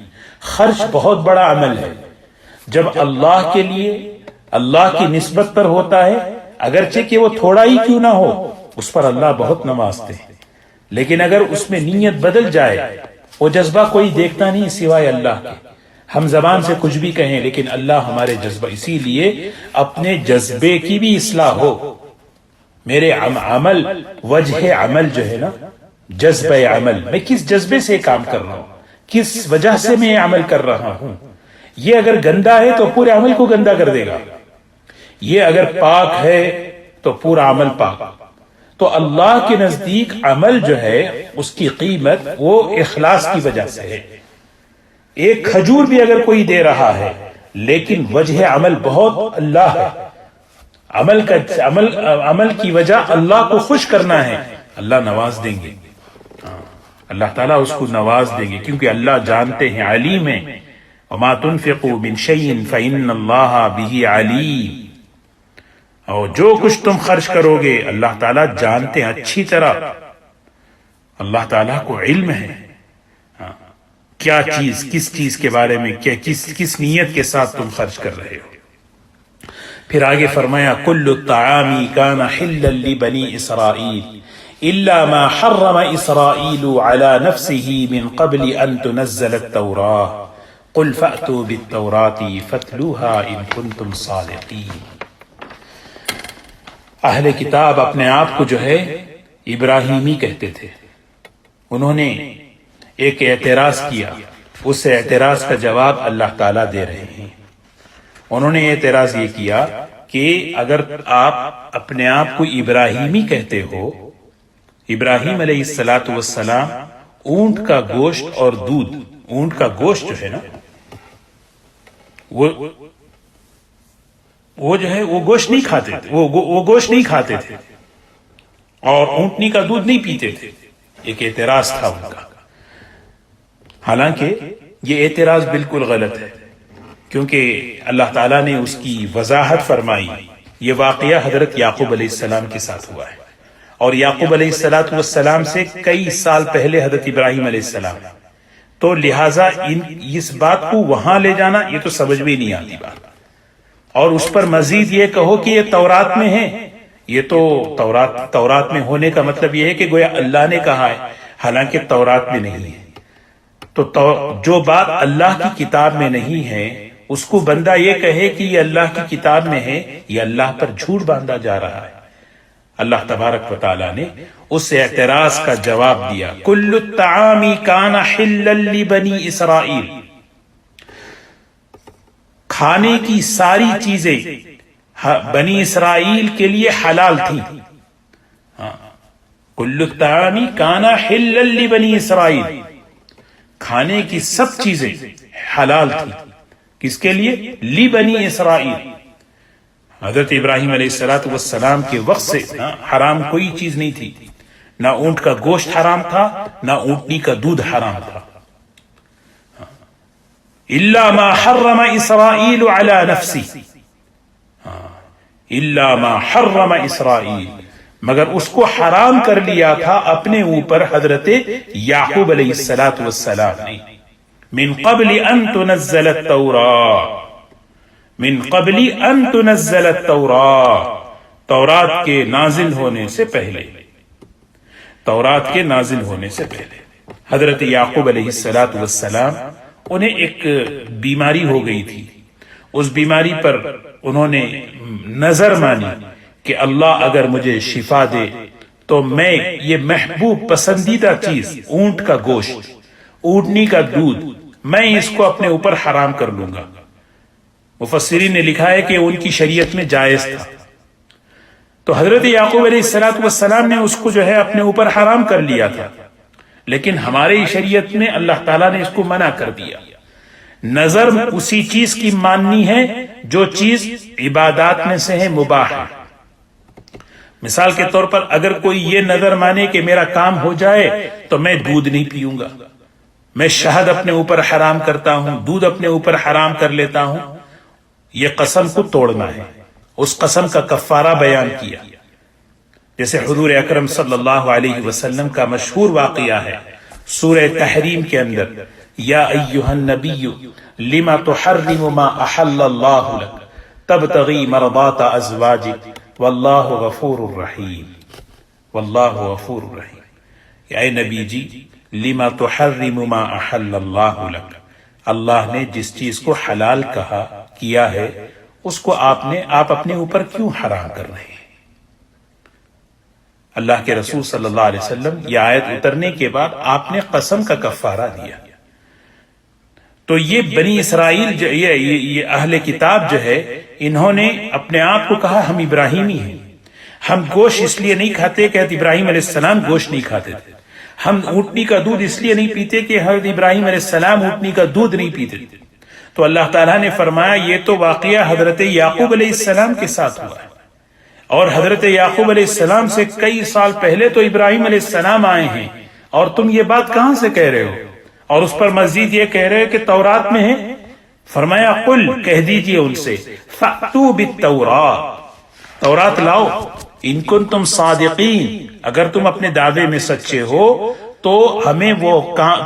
خرچ بہت بڑا عمل ہے. جب اللہ کے لیے، اللہ کی نسبت پر ہوتا ہے، اگرچہ کہ وہ تھوڑا ہی کیوں نہ ہو، اس پر اللہ بہت نوازتے ہیں. لیکن اگر اس میں نیت بدل جائے، وہ جذبہ کوئی دیکھتا نہیں سوائے اللہ کے. ہم زبان سے کچھ بھی کہیں لیکن اللہ ہمارے جذبہ، اسی لیے اپنے جذبے کی بھی اصلاح ہو. میرے عمل، وجہ عمل جو ہے نا، جذبہ عمل، میں کس جذبے سے کام کر رہا ہوں، کس وجہ سے میں عمل کر رہا ہوں. یہ اگر گندا ہے تو پورے عمل کو گندا کر دے گا، یہ اگر پاک ہے تو پورا عمل پاک. تو اللہ کے نزدیک عمل جو ہے اس کی قیمت وہ اخلاص کی وجہ سے ہے. ایک کھجور بھی اگر کوئی دے رہا ہے لیکن وجہ عمل بہت اللہ ہے، عمل کی وجہ اللہ کو خوش کرنا ہے، اللہ نواز دیں گے، اللہ تعالیٰ اس کو نواز دیں گے، کیونکہ اللہ جانتے ہیں، علیم ہیں. وَمَا تُنْفِقُوا مِنْ شَيْءٍ فَإِنَّ اللَّهَ بِهِ عَلِيمٌ. اور جو کچھ تم خرچ کرو گے اللہ تعالیٰ جانتے ہیں اچھی طرح. اللہ تعالیٰ کو علم ہے کیا چیز، کس چیز کے بارے میں، کس نیت کے ساتھ تم خرچ کر رہے ہو. پھر آگے فرمایا كُلُّ الطَّعَامِ كَانَ حِلًّا لِبَنِي إِسْرَائِيلَ إِلَّا مَا حَرَّمَ إِسْرَائِيلُ عَلَى نَفْسِهِ مِنْ قَبْلِ أَن تُنَزَّلَ التَّوْرَاةُ قل فأتوا بالتوراة فاتلوها إن كنتم صادقين۔ اہل کتاب اپنے آپ کو جو ہے ابراہیمی کہتے تھے۔ انہوں نے ایک اعتراض کیا، اس اعتراض کا جواب اللہ تعالیٰ دے رہے ہیں۔ انہوں نے اعتراض یہ کیا کہ اگر آپ اپنے آپ کو ابراہیمی کہتے ہو، ابراہیم علیہ السلام اونٹ کا گوشت اور دودھ، اونٹ کا گوشت جو ہے نا وہ جو ہے وہ گوشت نہیں کھاتے تھے، وہ گوشت نہیں کھاتے تھے اور اونٹنی کا دودھ نہیں پیتے تھے۔ ایک اعتراض تھا ان کا۔ حالانکہ یہ اعتراض بالکل غلط ہے، کیونکہ اللہ تعالیٰ نے اس کی وضاحت فرمائی۔ یہ واقعہ حضرت یعقوب علیہ السلام کے ساتھ ہوا ہے، اور یعقوب علیہ السلام سے کئی سال پہلے حضرت ابراہیم علیہ السلام، تو لہٰذا اس بات کو وہاں لے جانا یہ تو سمجھ میں نہیں آتی بات، اور اس پر مزید یہ کہو کہ یہ تورات میں ہے، یہ تو تورات میں ہونے کا مطلب یہ ہے کہ گویا اللہ نے کہا ہے، حالانکہ تورات میں نہیں ہے۔ تو جو بات اللہ کی کتاب میں نہیں ہے اس کو بندہ یہ کہے کہ یہ اللہ کی کتاب میں ہے، یہ اللہ پر جھوٹ باندھا جا رہا ہے۔ اللہ تبارک و تعالی نے اس اعتراض کا جواب دیا، کل الطعام کان حلا لبنی اسرائیل، کھانے کی ساری چیزیں بنی اسرائیل کے لیے حلال تھی۔ کل الطعام کان حلا لبنی اسرائیل، کھانے کی سب چیزیں حلال تھی، کس کے لیے؟ لبنی اسرائیل۔ حضرت ابراہیم علیہ السلام کے وقت سے حرام کوئی چیز نہیں تھی، نہ اونٹ کا گوشت حرام تھا، نہ اونٹنی کا دودھ حرام تھا۔ الا ما حرم اسرائیل علی نفسی، الا ما حرم اسرائیل، مگر اس کو حرام کر لیا تھا اپنے اوپر حضرت یعقوب علیہ السلام نے، من قبل ان تنزل التوراۃ، من قبل ان تنزل التوراۃ، تورات کے نازل ہونے سے پہلے، تورات کے نازل ہونے سے پہلے حضرت یعقوب علیہ السلام انہیں ایک بیماری ہو گئی تھی۔ اس بیماری پر انہوں نے نظر مانی کہ اللہ اگر مجھے شفا دے تو میں یہ محبوب پسندیدہ چیز اونٹ کا گوشت، اونٹنی کا دودھ، میں اس کو اپنے اوپر حرام کر لوں گا۔ مفسرین نے لکھا ہے کہ ان کی شریعت میں جائز تھا، تو حضرت یعقوب علیہ السلام نے اس کو جو ہے اپنے اوپر حرام کر لیا تھا، لیکن ہماری شریعت میں اللہ تعالیٰ نے اس کو منع کر دیا۔ نظر اسی چیز کی ماننی ہے جو چیز عبادات میں سے ہے، مباح ہے۔ مثال کے طور پر اگر کوئی یہ نظر مانے کہ میرا کام ہو جائے تو میں دودھ نہیں پیوں گا، میں شہد اپنے اوپر حرام کرتا ہوں، دودھ اپنے اوپر حرام کر لیتا ہوں، یہ قسم کو توڑنا ہے، اس قسم کا کفارہ بیان کیا۔ جیسے حضور اکرم صلی اللہ علیہ وسلم کا مشہور واقعہ ہے سورہ تحریم کے اندر، یا ایہا النبی لما تحرم ما احل اللہ لک تبتغی مرضات ازواجک واللہ غفور الرحیم، واللہ غفور الرحیم۔ اے نبی جی، لما تحرم ما احل اللہ لک، اللہ نے جس چیز کو حلال کیا ہے اس کو آپ اپنے اوپر کیوں حرام کر رہے ہیں؟ اللہ کے رسول صلی اللہ علیہ وسلم یہ آیت اترنے کے بعد آپ نے قسم کا کفارہ دیا۔ تو یہ بنی اسرائیل یہ اہل کتاب جو ہے، انہوں نے اپنے آپ کو کہا ہم ابراہیمی ہیں، ہم گوشت اس لیے نہیں کھاتے کہ حضرت ابراہیم علیہ السلام گوشت نہیں کھاتے تھے، ہم اونٹنی کا دودھ اس لیے نہیں پیتے کہ حضرت ابراہیم علیہ السلام اونٹنی کا دودھ نہیں پیتے تھے۔ تو اللہ تعالیٰ نے فرمایا یہ تو واقعہ حضرت یعقوب علیہ السلام کے ساتھ ہوا ہے، اور حضرت یعقوب علیہ السلام سے کئی سال پہلے تو ابراہیم علیہ السلام آئے ہیں، اور تم یہ بات کہاں سے کہہ رہے ہو؟ اور اس پر مزید یہ کہہ رہے کہ تورات میں ہے۔ فرمایا قل، کہہ دیجئے ان سے، فأتوا بالتوراۃ، تورات لاؤ، ان کنتم صادقین، اگر تم اپنے دعوے میں سچے ہو تو ہمیں وہ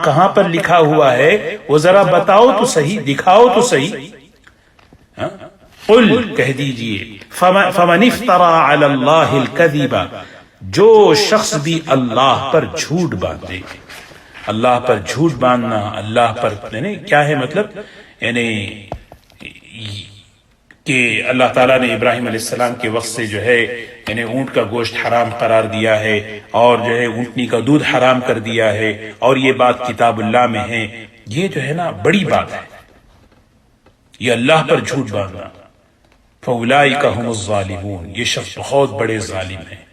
کہاں پر لکھا ہوا ہے وہ ذرا بتاؤ تو صحیح، دکھاؤ تو صحیح۔ قل، کہہ دیجئے، فمن افترى علی اللہ الکذب، جو شخص بھی اللہ پر جھوٹ باندھے، اللہ پر جھوٹ باندھنا، اللہ پر یعنی کیا ہے مطلب، یعنی کہ اللہ تعالیٰ نے ابراہیم علیہ السلام کے وقت سے جو ہے یعنی اونٹ کا گوشت حرام قرار دیا ہے، اور جو ہے اونٹنی کا دودھ حرام کر دیا ہے، اور یہ بات کتاب اللہ میں ہے، یہ جو ہے نا بڑی بات ہے، یہ اللہ پر جھوٹ باندھنا۔ فَأُولَٰئِكَ هُمُ الظَّالِمُونَ، یہ شخص بہت بڑے ظالم ہیں۔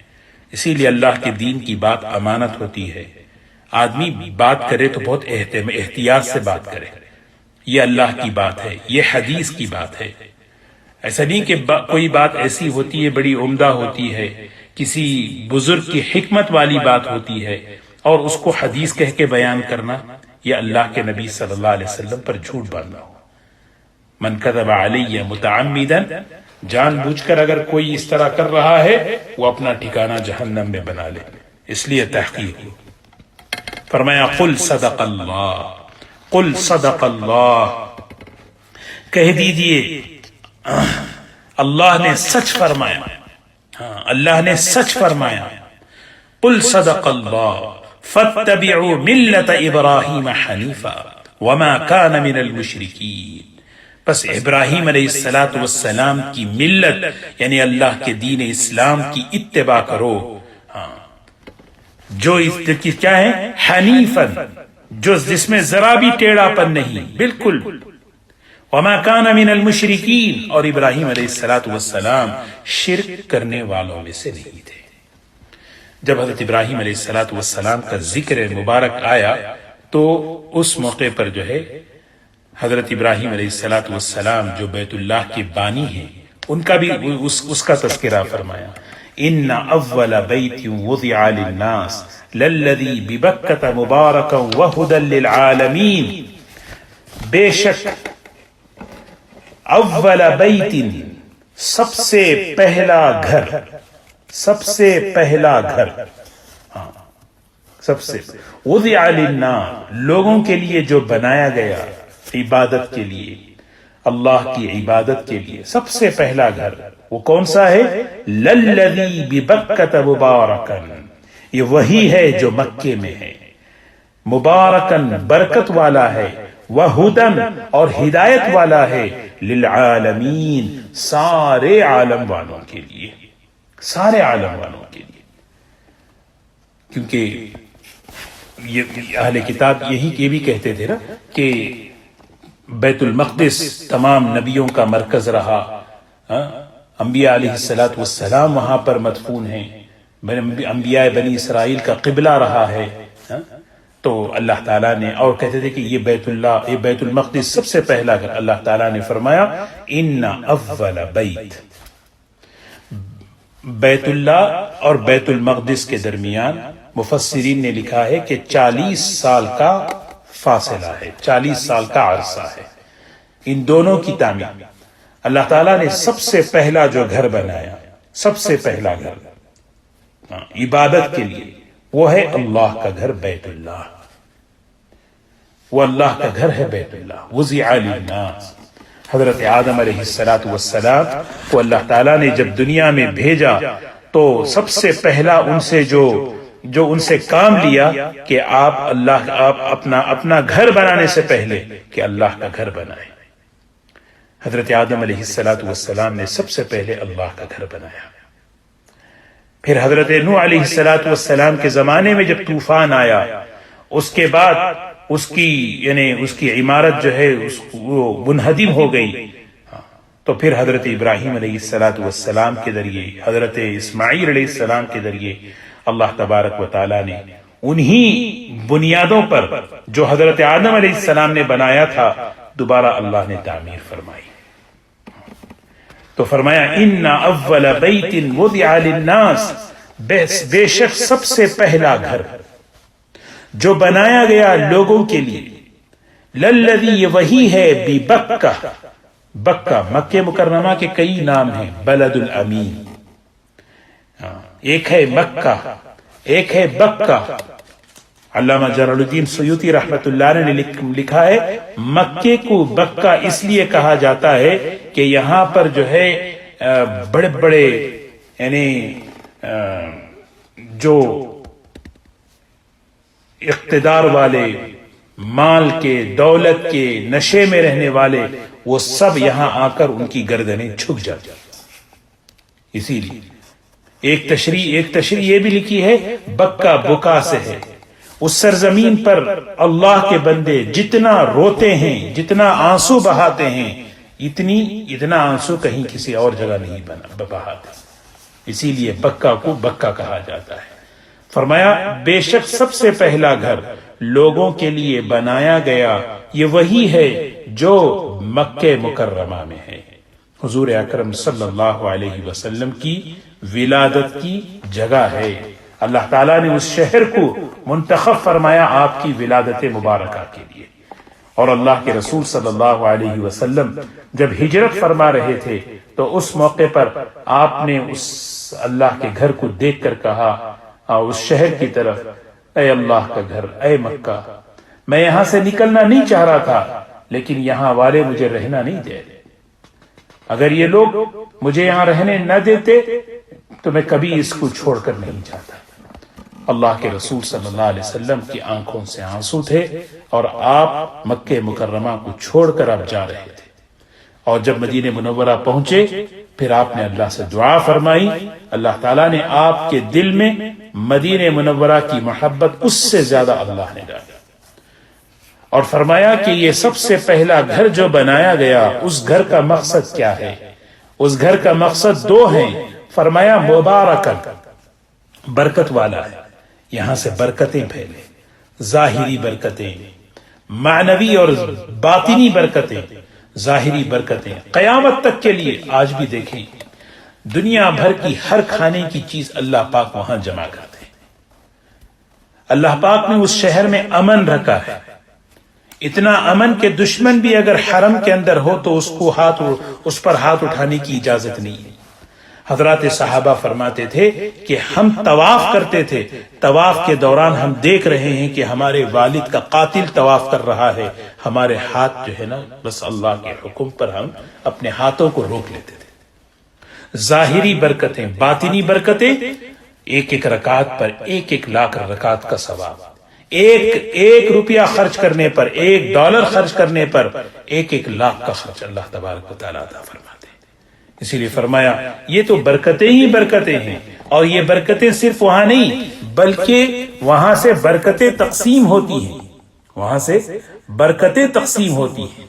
اسی لیے اللہ کے دین کی بات امانت ہوتی ہے، آدمی بات کرے تو بہت احتیاط سے بات کرے، یہ اللہ کی بات ہے، یہ حدیث کی بات ہے۔ ایسا نہیں کہ کوئی بات ایسی ہوتی ہے بڑی عمدہ ہوتی ہے، کسی بزرگ کی حکمت والی بات ہوتی ہے، اور اس کو حدیث کہہ کے بیان کرنا، یہ اللہ کے نبی صلی اللہ علیہ وسلم پر جھوٹ باندھنا ہو۔ من کذب علی متعمدا، جان بوجھ کر اگر کوئی اس طرح کر رہا ہے وہ اپنا ٹھکانہ جہنم میں بنا لے، اس لیے تحقیق ہو۔ فرمایا قل صدق اللہ، قل صدق اللہ، کہہ دیجئے اللہ نے سچ فرمایا، ہاں اللہ نے سچ فرمایا۔ قل صدق اللہ فاتبعوا ملت ابراہیم حنیفا وما کان من المشرکین، بس ابراہیم علیہ السلام کی ملت یعنی اللہ کے دین اسلام کی اتباع کرو، ہاں جو کیا ہے حنیفن، جو جس میں ذرا بھی ٹیڑھا پن نہیں، بالکل۔ وما کان من المشرکین، اور ابراہیم علیہ السلام شرک کرنے والوں میں سے نہیں تھے۔ جب حضرت ابراہیم علیہ السلام کا ذکر مبارک آیا تو اس موقع پر جو ہے حضرت ابراہیم علیہ السلام جو بیت اللہ کے بانی ہیں ان کا بھی اس کا تذکرہ فرمایا۔ ان اول بیت وضع للناس للذی ببکۃ مبارکا وہدی للعالمین، بے شک اول بیت، سب سے پہلا گھر، سب سے پہلا گھر، ہاں سب سے وضع للناس، لوگوں کے لیے جو بنایا گیا عبادت کے لیے، اللہ کی عبادت کے لیے، سب سے پہلا گھر وہ کون سا ہے؟ للذی ببکۃ مبارکا، یہ وہی ہے جو مکے میں ہے، مبارکن برکت والا ہے، وہدن اور ہدایت والا ہے، للعالمین سارے عالم والوں کے لیے، سارے عالم والوں کے لیے، کیونکہ یہ اہل کتاب یہ بھی کہتے تھے نا کہ بیت المقدس تمام نبیوں کا مرکز رہا، انبیاء علیہ السلام وہاں پر مدفون ہیں، انبیاء بنی اسرائیل کا قبلہ رہا ہے، تو اللہ تعالیٰ نے اور کہتے تھے کہ یہ بیت المقدس سب سے پہلا گھر، اللہ تعالیٰ نے فرمایا ان اول بیت اللہ اور بیت المقدس کے درمیان مفسرین نے لکھا ہے کہ 40 سال کا فاصلہ ہے، 40 سال کا عرصہ ہے، ان دونوں کی تعمیر اللہ تعالیٰ نے سب سے پہلا جو گھر بنایا، سب سے پہلا گھر عبادت کے لیے، وہ ہے اللہ کا گھر بیت اللہ، وہ اللہ کا گھر ہے بیت اللہ، وضع للناس۔ حضرت آدم علیہ السلام کو اللہ تعالیٰ نے جب دنیا میں بھیجا تو سب سے پہلا ان سے جو ان سے کام لیا کہ آپ اپنا گھر بنانے سے پہلے کہ اللہ کا گھر بنائے۔ حضرت آدم علیہ السلام نے سب سے پہلے اللہ کا گھر بنایا۔ پھر حضرت نوح علیہ السلام کے زمانے میں جب طوفان آیا، اس کے بعد اس کی عمارت جو ہے وہ منہدم ہو گئی، تو پھر حضرت ابراہیم علیہ السلام کے ذریعے، حضرت اسماعیل علیہ السلام کے ذریعے اللہ تبارک و تعالیٰ نے انہی بنیادوں پر جو حضرت آدم علیہ السلام نے بنایا تھا دوبارہ اللہ نے تعمیر فرمائی۔ تو فرمایا ان اول بیت وضع للناس، بے شک سب سے پہلا گھر جو بنایا گیا لوگوں کے لیے، للذی یہ وہی ہے ببکہ، بکہ مکہ مکرمہ کے کئی نام ہیں، بلد الامین، ایک ہے مکہ ایک ہے بکہ۔ علامہ جلال الدین سیوطی رحمۃ اللہ نے لکھا ہے مکے کو بکہ اس لیے کہا جاتا ہے کہ یہاں پر جو ہے بڑے بڑے یعنی جو اقتدار والے، مال کے، دولت کے، نشے میں رہنے والے، وہ سب یہاں آ کر ان کی گردنیں جھک جاتی۔ اسی لیے ایک تشریح یہ بھی لکھی ہے، بکا بکا سے ہے۔ اس سرزمین پر اللہ کے بندے جتنا روتے ہیں، جتنا آنسو بہاتے ہیں، اتنا آنسو کہیں کسی اور جگہ نہیں بہاتے، اسی لیے بکا کو بکا کہا جاتا ہے۔ فرمایا بے شک سب سے پہلا گھر لوگوں کے لیے بنایا گیا یہ وہی ہے جو مکہ مکرمہ میں ہے، حضور اکرم صلی اللہ علیہ وسلم کی ولادت کی جگہ ہے۔ اللہ تعالیٰ نے اس شہر کو منتخب فرمایا آپ کی ولادت مبارکہ کے لیے، اور اللہ کے رسول صلی اللہ علیہ وسلم جب ہجرت فرما رہے تھے تو اس موقع پر آپ نے اس اللہ کے گھر کو دیکھ کر کہا، اس شہر کی طرف، اے اللہ کا گھر، اے مکہ، میں یہاں سے نکلنا نہیں چاہ رہا تھا، لیکن یہاں والے مجھے رہنا نہیں دے رہے، اگر یہ لوگ مجھے یہاں رہنے نہ دیتے تو میں کبھی اس کو چھوڑ کر نہیں جاتا۔ اللہ کے رسول صلی اللہ علیہ وسلم کی آنکھوں سے آنسو تھے، اور آپ مکہ مکرمہ کو چھوڑ کر اب جا رہے تھے، اور جب مدینہ منورہ پہنچے پھر آپ نے اللہ سے دعا فرمائی، اللہ تعالیٰ نے آپ کے دل میں مدینہ منورہ کی محبت اس سے زیادہ اللہ نے ڈالی، اور فرمایا کہ یہ سب سے پہلا گھر جو بنایا گیا اس گھر کا مقصد کیا ہے؟ اس گھر کا مقصد دو ہیں، فرمایا مبارکن، برکت والا ہے، یہاں سے برکتیں پھیلے، ظاہری برکتیں، معنوی اور باطنی برکتیں۔ ظاہری برکتیں قیامت تک کے لیے، آج بھی دیکھیں دنیا بھر کی ہر کھانے کی چیز اللہ پاک وہاں جمع کرتے ہیں۔ اللہ پاک نے اس شہر میں امن رکھا ہے، اتنا امن کہ دشمن بھی اگر حرم کے اندر ہو تو اس پر ہاتھ اٹھانے کی اجازت نہیں ہے۔ حضرات صحابہ فرماتے تھے کہ ہم طواف کرتے تھے، طواف کے دوران ہم دیکھ رہے ہیں کہ ہمارے والد کا قاتل طواف کر رہا ہے، ہمارے ہاتھ جو ہے نا بس اللہ کے حکم پر ہم اپنے ہاتھوں کو روک لیتے تھے۔ ظاہری برکتیں، باطنی برکتیں، ایک رکعت پر 1 لاکھ رکعت کا ثواب، ایک روپیہ خرچ کرنے پر، $1 خرچ کرنے پر 1 لاکھ کا خرچ اللہ تبارک و تعالیٰ عطا فرماتے ہیں۔ اسی لیے فرمایا یہ تو برکتیں ہی برکتیں ہیں، اور یہ برکتیں صرف وہاں نہیں بلکہ وہاں سے برکتیں تقسیم ہوتی ہیں، وہاں سے برکتیں تقسیم ہوتی ہیں۔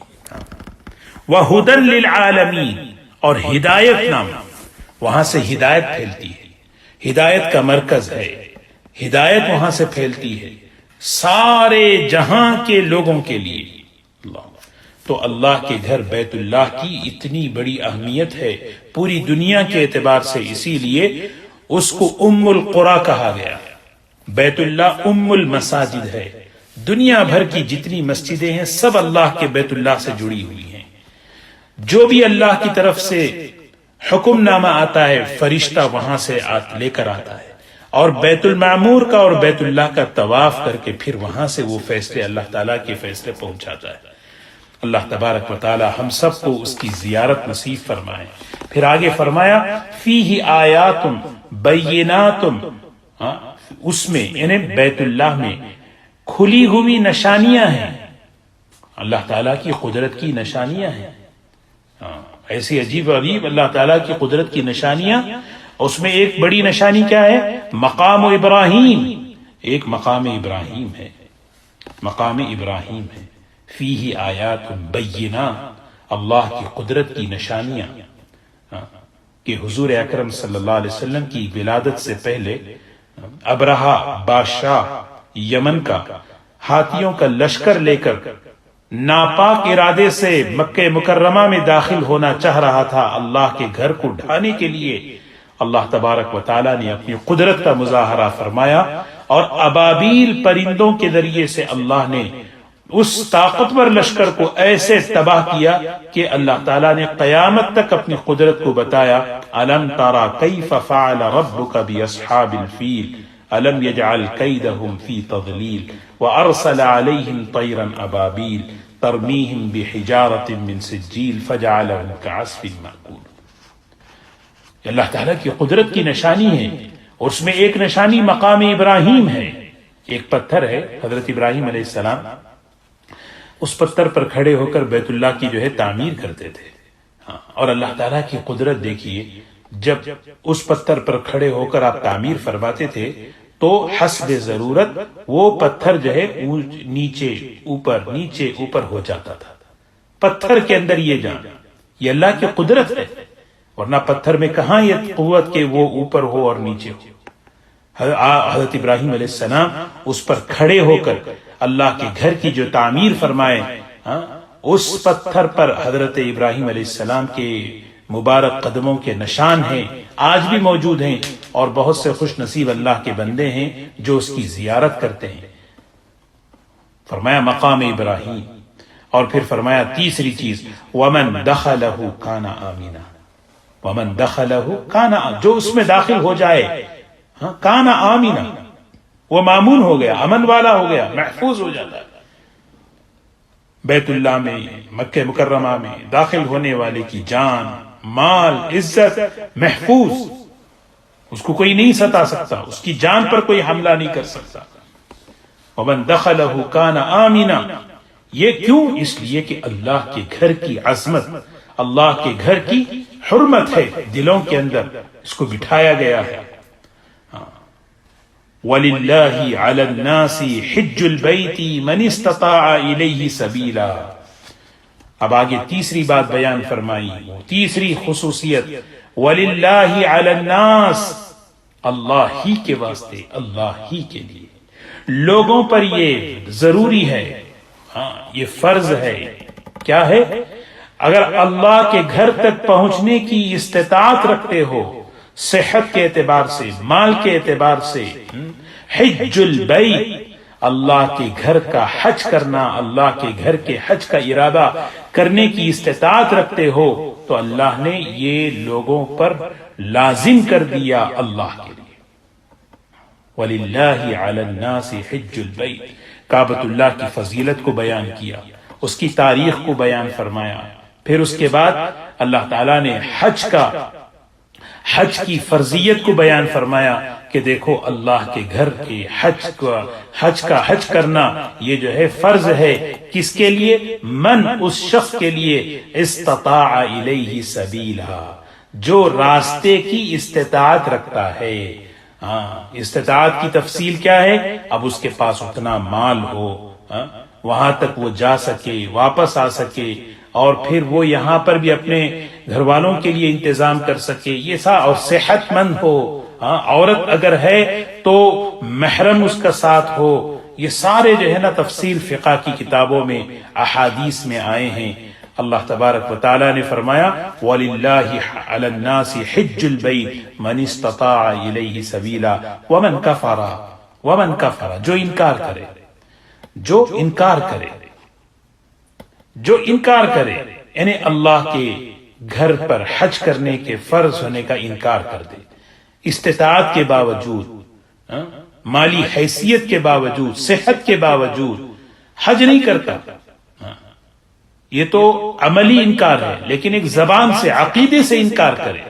وَهُدًى لِّلْعَالَمِينَ، اور ہدایت نام، وہاں سے ہدایت پھیلتی ہے، ہدایت کا مرکز ہے، ہدایت وہاں سے پھیلتی ہے سارے جہاں کے لوگوں کے لیے۔ تو اللہ کے گھر بیت اللہ کی اتنی بڑی اہمیت ہے پوری دنیا کے اعتبار سے، اسی لیے اس کو ام القریٰ کہا گیا۔ بیت اللہ ام المساجد ہے، دنیا بھر کی جتنی مسجدیں ہیں سب اللہ کے بیت اللہ سے جڑی ہوئی ہیں۔ جو بھی اللہ کی طرف سے حکم نامہ آتا ہے فرشتہ وہاں سے لے کر آتا ہے، اور بیت المعمور کا اور بیت اللہ کا طواف کر کے پھر وہاں سے وہ فیصلے اللہ تعالیٰ کے فیصلے پہنچاتا ہے۔ اللہ تبارک و تعالی ہم سب کو اس کی زیارت نصیب فرمائے۔ پھر آگے فرمایا فیہ آیات بینات، اس میں یعنی بیت اللہ میں کھلی ہوئی نشانیاں ہیں، اللہ تعالیٰ کی قدرت کی نشانیاں ہیں، ایسی عجیب غریب اللہ تعالیٰ کی قدرت کی نشانیاں۔ اس میں ایک بڑی نشانی کیا ہے؟ مقام ابراہیم، ایک مقام ابراہیم ہے، مقام ابراہیم ہے۔ فیہ آیات بینات، اللہ کی قدرت کی نشانیاں، کہ حضور اکرم صلی اللہ علیہ وسلم کی ولادت سے پہلے ابرہہ بادشاہ یمن کا ہاتھیوں کا لشکر لے کر ناپاک ارادے سے مکہ مکرمہ میں داخل ہونا چاہ رہا تھا، اللہ کے گھر کو ڈھانے کے لیے۔ اللہ تبارک و تعالیٰ نے اپنی قدرت کا مظاہرہ فرمایا، اور ابابیل پرندوں کے ذریعے سے اللہ نے اس طاقتور لشکر کو ایسے تباہ کیا کہ اللہ تعالیٰ نے قیامت تک اپنی قدرت کو بتایا۔ الم ترى کیف فعل ربک باصحاب الفیل الم یجعل کیدہم فی تضلیل وارسل علیہم طیرا ابابیل ترمیہم بحجارۃ من سجیل فجعلہم کعصف مأکول۔ اللہ تعالیٰ کی قدرت کی نشانی ہے، اور اس میں ایک نشانی مقام ابراہیم ہے، ایک پتھر ہے، حضرت ابراہیم علیہ السلام اس پتھر پر کھڑے ہو کر بیت اللہ کی جو ہے تعمیر کرتے تھے. اور اللہ تعالیٰ کی قدرت دیکھیے، جب اس پتھر پر کھڑے ہو کر آپ تعمیر فرماتے تھے تو حسب ضرورت وہ پتھر جو ہے نیچے اوپر ہو جاتا تھا. پتھر کے اندر یہ جان، یہ اللہ کی قدرت ہے، ورنہ پتھر میں کہاں یہ قوت کہ وہ اوپر ہو اور نیچے ہو. حضرت ابراہیم علیہ السلام اس پر کھڑے ہو کر اللہ کے گھر کی جو تعمیر فرمائے، اس پتھر پر حضرت ابراہیم علیہ السلام کے مبارک قدموں کے نشان ہیں، آج بھی موجود ہیں، اور بہت سے خوش نصیب اللہ کے بندے ہیں جو اس کی زیارت کرتے ہیں. فرمایا مقام ابراہیم، اور پھر فرمایا تیسری چیز وَمَن دَخَلَهُ كَانَ آمِنًا، وَمَن دَخَلَهُ كَانَ، جو اس میں داخل ہو جائے کان آمنا، وہ مامون ہو گیا، امن والا ہو گیا، محفوظ ہو جاتا ہے. بیت اللہ میں، مکہ مکرمہ میں داخل ہونے والے کی جان، مال، عزت محفوظ، اس کو کوئی نہیں ستا سکتا، اس کی جان پر کوئی حملہ نہیں کر سکتا. ومن دخلہ کان آمنا، یہ کیوں؟ اس لیے کہ اللہ کے گھر کی عظمت، اللہ کے گھر کی حرمت ہے دلوں کے اندر، اس کو بٹھایا گیا ہے. وَلِلَّهِ عَلَى النَّاسِ حِجُّ الْبَيْتِ مَنِ اسْتَطَاعَ إِلَيْهِ سَبِيلًا. اب آگے تیسری بات بیان فرمائی، تیسری خصوصیت وَلِلَّهِ عَلَى النَّاسِ، اللہ ہی کے واسطے، اللہ ہی کے لیے لوگوں پر یہ ضروری ہے، یہ فرض ہے. کیا ہے؟ اگر اللہ کے گھر تک پہنچنے کی استطاعت رکھتے ہو، صحت کے اعتبار سے، مال کے اعتبار سے، حج البیت، اللہ کے گھر کا حج کرنا، اللہ کے گھر کے حج کا ارادہ کرنے کی استطاعت رکھتے ہو، تو اللہ نے یہ لوگوں پر لازم کر دیا اللہ کے لیے. وَلِلَّهِ عَلَى النَّاسِ حِجُّ الْبَيْتِ، کعبۃ اللہ کی فضیلت کو بیان کیا، اس کی تاریخ کو بیان فرمایا. پھر اس کے بعد اللہ تعالیٰ نے حج کی فرضیت کو بیان فرمایا کہ دیکھو اللہ کے گھر کے حج کا حج کرنا یہ جو ہے فرض ہے. کس کے لیے؟ من، اس شخص کے لیے استطاع الیہ سبیلا، جو راستے کی استطاعت رکھتا ہے. استطاعت کی تفصیل کیا ہے؟ اب اس کے پاس اتنا مال ہو، وہاں تک وہ جا سکے، واپس آ سکے، اور پھر وہ یہاں پر بھی اپنے گھر والوں کے لیے انتظام کر سکے، یہ اور صحت مند ہو، عورت اگر ہے تو محرم اس کا ساتھ ہو. یہ سارے جو ہے نا تفصیل فقہ کی کتابوں میں، احادیث میں آئے ہیں. اللہ تبارک و تعالی نے فرمایا وَلِلَّهِ عَلَى النَّاسِ حِجُّ الْبَيْتِ مَنِ اسْتَطَاعَ إِلَيْهِ سَبِيلًا وَمَنْ كَفَرَ، جو انکار کرے، جو انکار کرے، یعنی اللہ کے گھر پر حج کرنے کے فرض ہونے کا انکار کر دے، استطاعت کے باوجود، مالی حیثیت کے باوجود، صحت کے باوجود حج نہیں کرتا، یہ تو عملی انکار ہے. لیکن ایک زبان سے، عقیدے سے انکار کرے،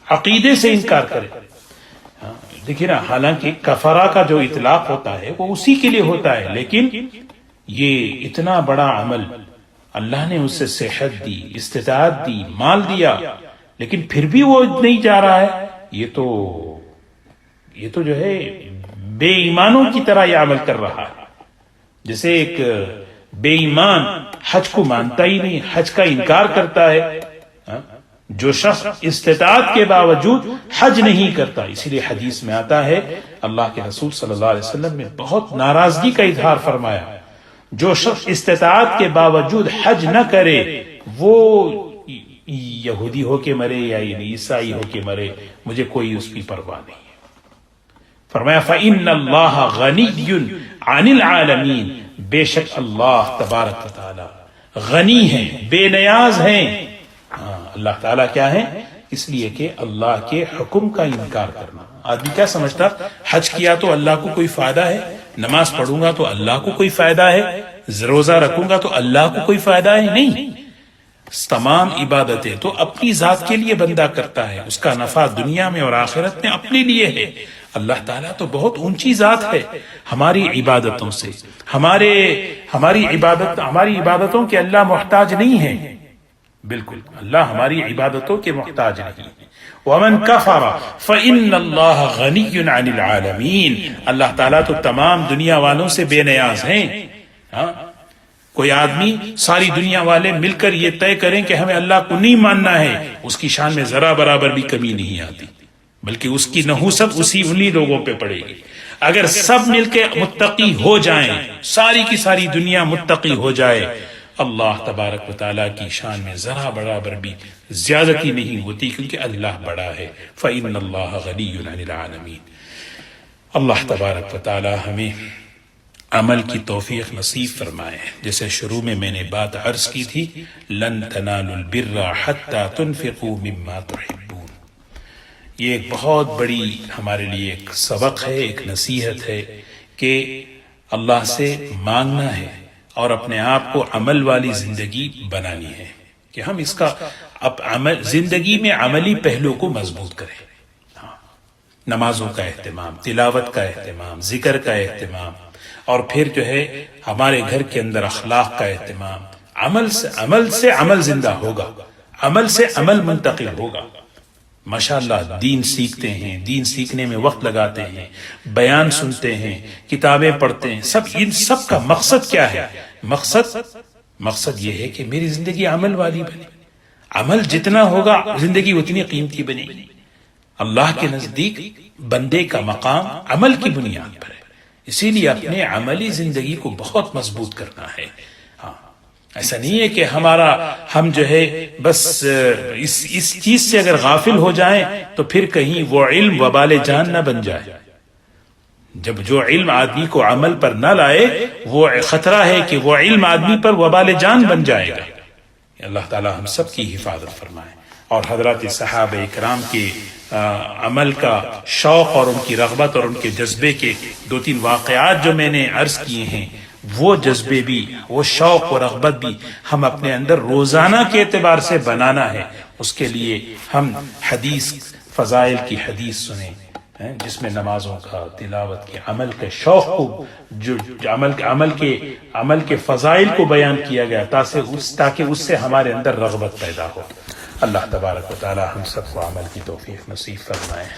عقیدے سے انکار کرے. دیکھیے نا، حالانکہ کفارہ کا جو اطلاق ہوتا ہے وہ اسی کے لیے ہوتا ہے، لیکن یہ اتنا بڑا عمل، اللہ نے اسے صحت دی، استطاعت دی، مال دیا، لیکن پھر بھی وہ نہیں جا رہا ہے. یہ تو جو ہے بے ایمانوں کی طرح یہ عمل کر رہا ہے. جیسے ایک بے ایمان حج کو مانتا ہی نہیں، حج کا انکار کرتا ہے. جو شخص استطاعت کے باوجود حج نہیں کرتا، اسی لیے حدیث میں آتا ہے، اللہ کے رسول صلی اللہ علیہ وسلم نے بہت ناراضگی کا اظہار فرمایا، جو شخص استطاعت کے باوجود حج نہ کرے وہ یہودی ہو کے مرے یا عیسائی ہو کے مرے، مجھے کوئی اس کی پرواہ نہیں ہے. فرمایا فَإِنَّ اللَّهَ غَنِيٌّ عَنِ الْعَالَمِينَ، بے شک اللہ تبارک و تعالی غنی ہیں، بے نیاز ہیں. اللہ تعالیٰ کیا ہے؟ اس لیے کہ اللہ کے حکم کا انکار کرنا. آدمی کیا سمجھتا؟ حج کیا تو اللہ کو کوئی فائدہ ہے، نماز پڑھوں گا تو اللہ کو کوئی فائدہ ہے، روزہ رکھوں گا تو اللہ کو کوئی فائدہ ہے. نہیں، تمام عبادتیں تو اپنی ذات کے لیے بندہ کرتا ہے، اس کا نفع دنیا میں اور آخرت میں اپنے لیے ہے. اللہ تعالیٰ تو بہت اونچی ذات ہے ہماری عبادتوں سے. ہماری عبادتوں کے اللہ محتاج نہیں ہے. بالکل اللہ ہماری عبادتوں کے محتاج نہیں ہے. وَمَنْ كَفَرَ فَإِنَّ اللَّهَ غَنِيٌّ عَنِ الْعَالَمِينَ. اللہ تعالیٰ تو تمام دنیا والوں سے بے نیاز ہیں. کوئی آدمی ساری دنیا والے مل کر یہ طے کریں کہ ہمیں اللہ کو نہیں ماننا ہے، اس کی شان میں ذرا برابر بھی کمی نہیں آتی، بلکہ اس کی نحوست انہی لوگوں پہ پڑے گی. اگر سب مل کے متقی ہو جائیں، ساری کی ساری دنیا متقی ہو جائے، اللہ تبارک و تعالیٰ کی شان میں ذرا برابر بھی زیادتی نہیں ہوتی، کیونکہ اللہ بڑا ہے. فَإِنَّ اللَّهَ غَنِيٌّ عَنِ الْعَالَمِينَ. اللہ تبارک و تعالیٰ ہمیں عمل کی توفیق نصیب فرمائے. جیسے شروع میں نے بات عرض کی تھی، لن تنالوا البر حتى تنفقوا مما تحبون. یہ ایک بہت بڑی ہمارے لیے ایک سبق ہے، ایک نصیحت ہے کہ اللہ سے مانگنا ہے اور اپنے آپ کو عمل والی زندگی بنانی ہے، کہ ہم اس کا زندگی میں عملی پہلو کو مضبوط کریں. نمازوں کا اہتمام، تلاوت کا اہتمام، ذکر کا اہتمام، اور پھر جو ہے ہمارے گھر کے اندر اخلاق کا اہتمام. عمل سے عمل زندہ ہوگا، عمل سے عمل منتقل ہوگا. ماشاءاللہ دین سیکھتے ہیں، دین سیکھنے میں وقت لگاتے ہیں، بیان سنتے ہیں، کتابیں پڑھتے ہیں. ان سب کا مقصد کیا ہے؟ مقصد یہ ہے کہ میری زندگی عمل والی بنے. عمل جتنا ہوگا زندگی اتنی قیمتی بنے گی. اللہ کے نزدیک بندے کا مقام عمل کی بنیاد پر ہے، اسی لیے اپنے عملی زندگی کو بہت مضبوط کرنا ہے. ایسا نہیں ہے کہ ہم جو ہے بس اس چیز سے اگر غافل ہو جائیں تو پھر کہیں وہ علم وبال جان نہ بن جائے. جب جو علم آدمی کو عمل پر نہ لائے، وہ خطرہ ہے کہ وہ علم آدمی پر وبال جان بن جائے گا. اللہ تعالی ہم سب کی حفاظت فرمائے. اور حضرات صحابہ اکرام کے عمل کا شوق اور ان کی رغبت اور ان کے جذبے کے 2-3 واقعات جو میں نے عرض کیے ہیں، وہ جذبے بھی، وہ شوق و رغبت بھی ہم اپنے اندر روزانہ کے اعتبار سے بنانا ہے. اس کے لیے ہم حدیث، فضائل کی حدیث سنیں جس میں نمازوں کا، تلاوت کے، عمل کے شوق کو، جو عمل کے فضائل کو بیان کیا گیا، تاکہ اس سے ہمارے اندر رغبت پیدا ہو. اللہ تبارک و تعالی ہم سب کو عمل کی توفیق نصیب فرمائے.